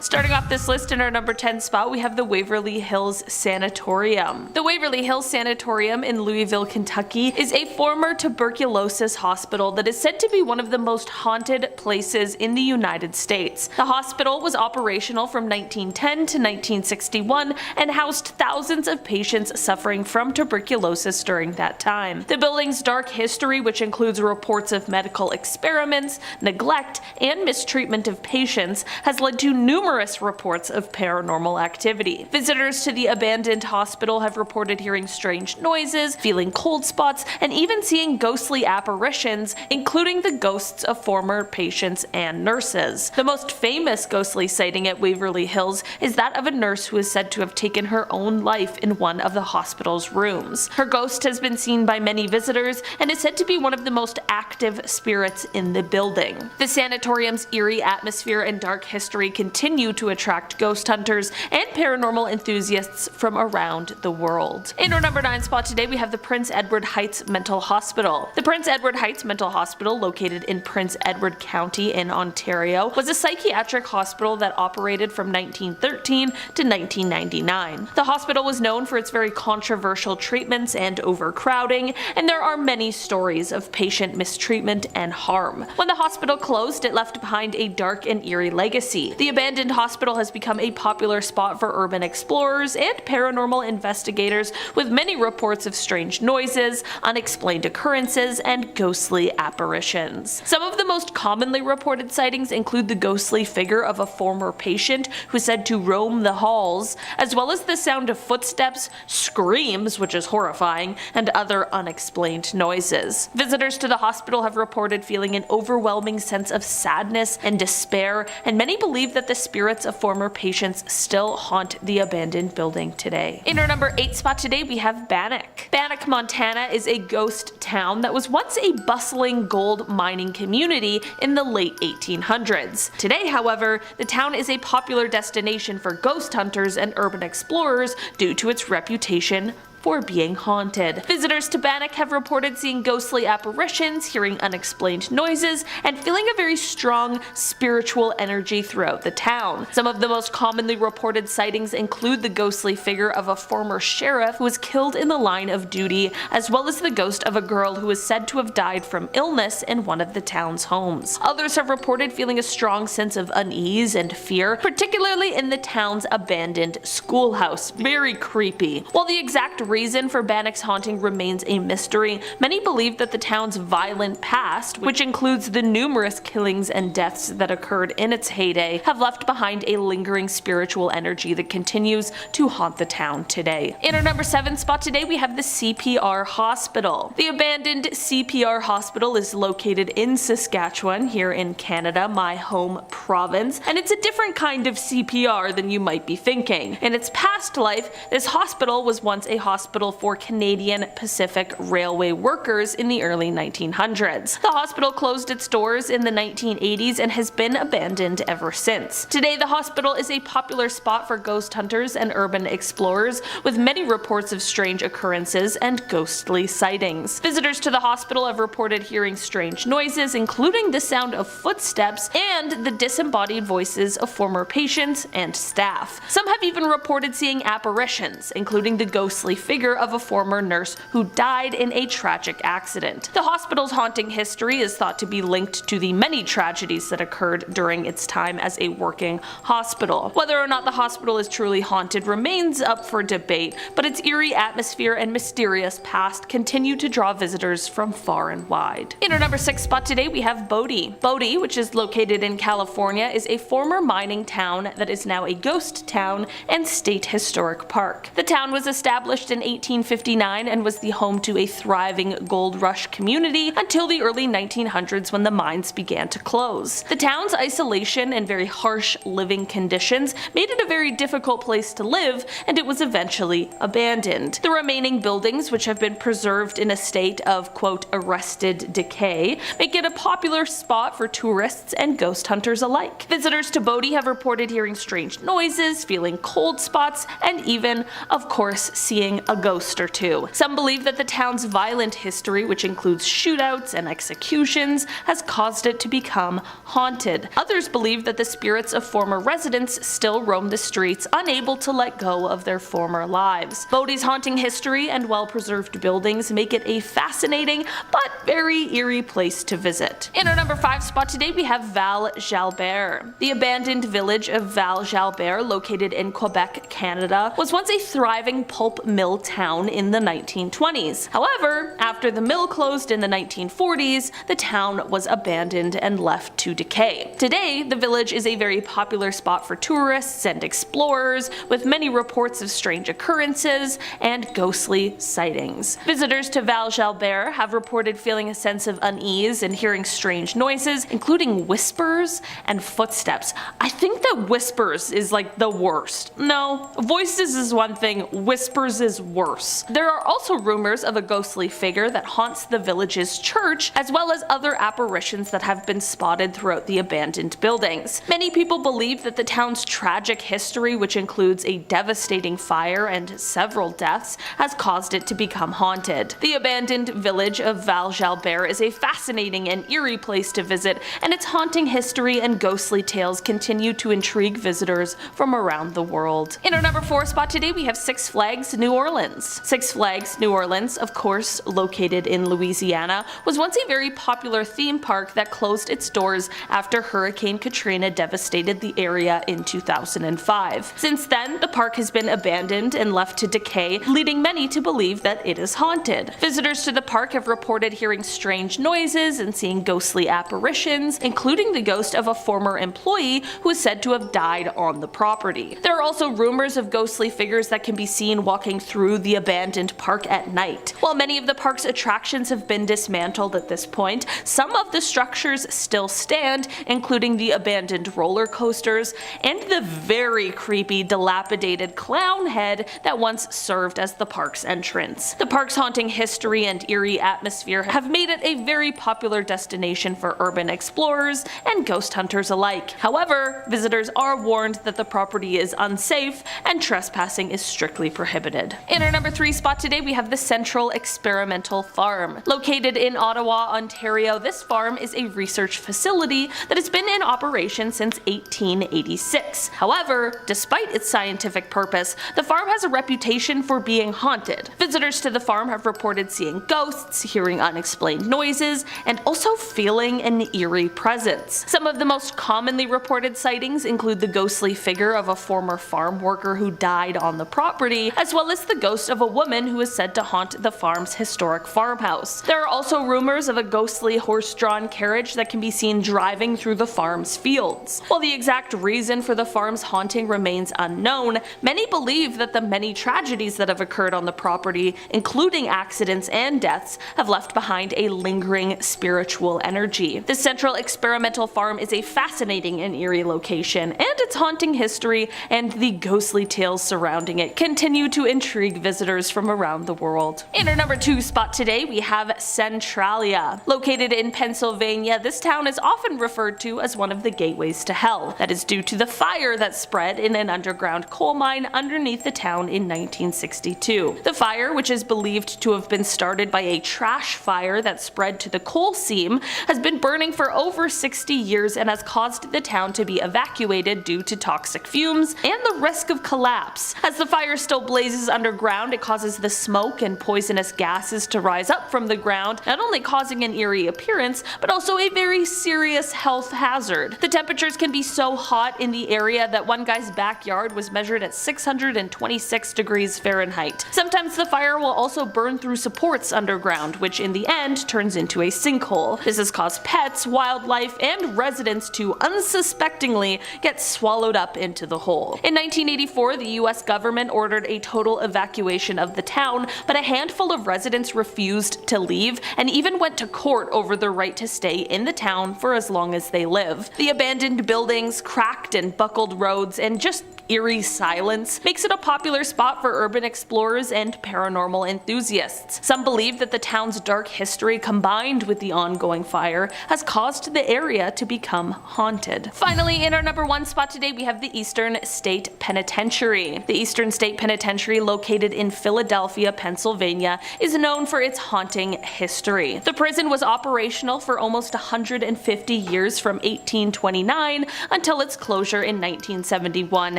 Starting off this list in our number 10 spot, we have the Waverly Hills Sanatorium. The Waverly Hills Sanatorium in Louisville, Kentucky is a former tuberculosis hospital that is said to be one of the most haunted places in the United States. The hospital was operational from 1910 to 1961 and housed thousands of patients suffering from tuberculosis during that time. The building's dark history, which includes reports of medical experiments, neglect, and mistreatment of patients, has led to numerous reports of paranormal activity. Visitors to the abandoned hospital have reported hearing strange noises, feeling cold spots, and even seeing ghostly apparitions, including the ghosts of former patients and nurses. The most famous ghostly sighting at Waverly Hills is that of a nurse who is said to have taken her own life in one of the hospital's rooms. Her ghost has been seen by many visitors and is said to be one of the most active spirits in the building. The sanatorium's eerie atmosphere and dark history continue to attract ghost hunters and paranormal enthusiasts from around the world. In our number 9 spot today, we have the Prince Edward Heights Mental Hospital. The Prince Edward Heights Mental Hospital, located in Prince Edward County in Ontario, was a psychiatric hospital that operated from 1913 to 1999. The hospital was known for its very controversial treatments and overcrowding, and there are many stories of patient mistreatment and harm. When the hospital closed, it left behind a dark and eerie legacy. The abandoned abandoned hospital has become a popular spot for urban explorers and paranormal investigators, with many reports of strange noises, unexplained occurrences, and ghostly apparitions. Some of the most commonly reported sightings include the ghostly figure of a former patient who is said to roam the halls, as well as the sound of footsteps, screams, which is horrifying, and other unexplained noises. Visitors to the hospital have reported feeling an overwhelming sense of sadness and despair, and many believe that the spirits of former patients still haunt the abandoned building today. In our number 8 spot today, we have Bannack. Bannack, Montana is a ghost town that was once a bustling gold mining community in the late 1800s. Today, however, the town is a popular destination for ghost hunters and urban explorers due to its reputation for being haunted. Visitors to Bannack have reported seeing ghostly apparitions, hearing unexplained noises, and feeling a very strong spiritual energy throughout the town. Some of the most commonly reported sightings include the ghostly figure of a former sheriff who was killed in the line of duty, as well as the ghost of a girl who is said to have died from illness in one of the town's homes. Others have reported feeling a strong sense of unease and fear, particularly in the town's abandoned schoolhouse. Very creepy. While the exact reason for Bannack's haunting remains a mystery, many believe that the town's violent past, which includes the numerous killings and deaths that occurred in its heyday, have left behind a lingering spiritual energy that continues to haunt the town today. In our number 7 spot today, we have the CPR Hospital. The abandoned CPR Hospital is located in Saskatchewan, here in Canada, my home province, and it's a different kind of CPR than you might be thinking. In its past life, this hospital was once a hospital for Canadian Pacific Railway workers in the early 1900s. The hospital closed its doors in the 1980s and has been abandoned ever since. Today, the hospital is a popular spot for ghost hunters and urban explorers, with many reports of strange occurrences and ghostly sightings. Visitors to the hospital have reported hearing strange noises, including the sound of footsteps and the disembodied voices of former patients and staff. Some have even reported seeing apparitions, including the ghostly figure of a former nurse who died in a tragic accident. The hospital's haunting history is thought to be linked to the many tragedies that occurred during its time as a working hospital. Whether or not the hospital is truly haunted remains up for debate, but its eerie atmosphere and mysterious past continue to draw visitors from far and wide. In our number 6 spot today, we have Bodie. Bodie, which is located in California, is a former mining town that is now a ghost town and state historic park. The town was established in 1859 and was the home to a thriving gold rush community until the early 1900s when the mines began to close. The town's isolation and very harsh living conditions made it a very difficult place to live, and it was eventually abandoned. The remaining buildings, which have been preserved in a state of quote arrested decay, make it a popular spot for tourists and ghost hunters alike. Visitors to Bodie have reported hearing strange noises, feeling cold spots, and even, of course, seeing a ghost or two. Some believe that the town's violent history, which includes shootouts and executions, has caused it to become haunted. Others believe that the spirits of former residents still roam the streets, unable to let go of their former lives. Bodie's haunting history and well-preserved buildings make it a fascinating but very eerie place to visit. In our number 5 spot today, we have Val Jalbert. The abandoned village of Val Jalbert, located in Quebec, Canada, was once a thriving pulp mill town in the 1920s. However, after the mill closed in the 1940s, the town was abandoned and left to decay. Today, the village is a very popular spot for tourists and explorers, with many reports of strange occurrences and ghostly sightings. Visitors to Val Jalbert have reported feeling a sense of unease and hearing strange noises, including whispers and footsteps. I think that whispers is like the worst. No, voices is one thing, whispers is worse. There are also rumors of a ghostly figure that haunts the village's church, as well as other apparitions that have been spotted throughout the abandoned buildings. Many people believe that the town's tragic history, which includes a devastating fire and several deaths, has caused it to become haunted. The abandoned village of Val Jalbert is a fascinating and eerie place to visit, and its haunting history and ghostly tales continue to intrigue visitors from around the world. In our number 4 spot today, we have Six Flags New Orleans. Orleans. Six Flags New Orleans, of course located in Louisiana, was once a very popular theme park that closed its doors after Hurricane Katrina devastated the area in 2005. Since then, the park has been abandoned and left to decay, leading many to believe that it is haunted. Visitors to the park have reported hearing strange noises and seeing ghostly apparitions, including the ghost of a former employee who is said to have died on the property. There are also rumors of ghostly figures that can be seen walking through the abandoned park at night. While many of the park's attractions have been dismantled at this point, some of the structures still stand, including the abandoned roller coasters and the very creepy, dilapidated clown head that once served as the park's entrance. The park's haunting history and eerie atmosphere have made it a very popular destination for urban explorers and ghost hunters alike. However, visitors are warned that the property is unsafe and trespassing is strictly prohibited. In our number 3 spot today, we have the Central Experimental Farm. Located in Ottawa, Ontario, this farm is a research facility that has been in operation since 1886. However, despite its scientific purpose, the farm has a reputation for being haunted. Visitors to the farm have reported seeing ghosts, hearing unexplained noises, and also feeling an eerie presence. Some of the most commonly reported sightings include the ghostly figure of a former farm worker who died on the property, as well as the ghost of a woman who is said to haunt the farm's historic farmhouse. There are also rumors of a ghostly horse-drawn carriage that can be seen driving through the farm's fields. While the exact reason for the farm's haunting remains unknown, many believe that the many tragedies that have occurred on the property, including accidents and deaths, have left behind a lingering spiritual energy. The Central Experimental Farm is a fascinating and eerie location, and its haunting history and the ghostly tales surrounding it continue to intrigue visitors from around the world. In our number 2 spot today, we have Centralia. Located in Pennsylvania, this town is often referred to as one of the gateways to hell. That is due to the fire that spread in an underground coal mine underneath the town in 1962. The fire, which is believed to have been started by a trash fire that spread to the coal seam, has been burning for over 60 years and has caused the town to be evacuated due to toxic fumes and the risk of collapse. As the fire still blazes underground, it causes the smoke and poisonous gases to rise up from the ground, not only causing an eerie appearance, but also a very serious health hazard. The temperatures can be so hot in the area that one guy's backyard was measured at 626 degrees Fahrenheit. Sometimes the fire will also burn through supports underground, which in the end turns into a sinkhole. This has caused pets, wildlife, and residents to unsuspectingly get swallowed up into the hole. In 1984, the US government ordered a total evacuation of the town, but a handful of residents refused to leave and even went to court over the right to stay in the town for as long as they live. The abandoned buildings, cracked and buckled roads, and just eerie silence makes it a popular spot for urban explorers and paranormal enthusiasts. Some believe that the town's dark history combined with the ongoing fire has caused the area to become haunted. Finally, in our number 1 spot today, we have the Eastern State Penitentiary. The Eastern State Penitentiary, located in Philadelphia, Pennsylvania, is known for its haunting history. The prison was operational for almost 150 years from 1829 until its closure in 1971,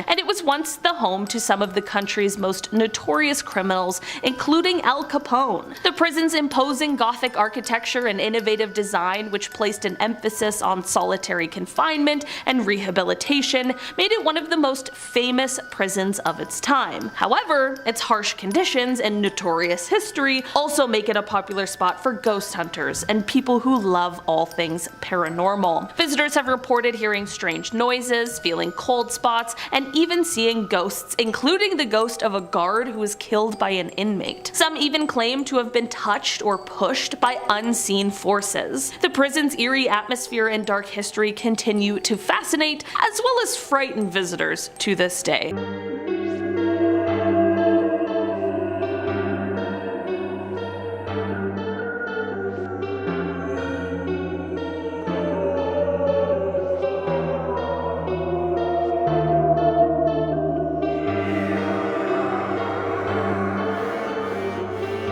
and it was once the home to some of the country's most notorious criminals, including Al Capone. The prison's imposing Gothic architecture and innovative design, which placed an emphasis on solitary confinement and rehabilitation, made it one of the most famous prisons of its time. However, its harsh conditions and notorious history also make it a popular spot for ghost hunters and people who love all things paranormal. Visitors have reported hearing strange noises, feeling cold spots, and even seeing ghosts, including the ghost of a guard who was killed by an inmate. Some even claim to have been touched or pushed by unseen forces. The prison's eerie atmosphere and dark history continue to fascinate as well as frighten visitors to this day.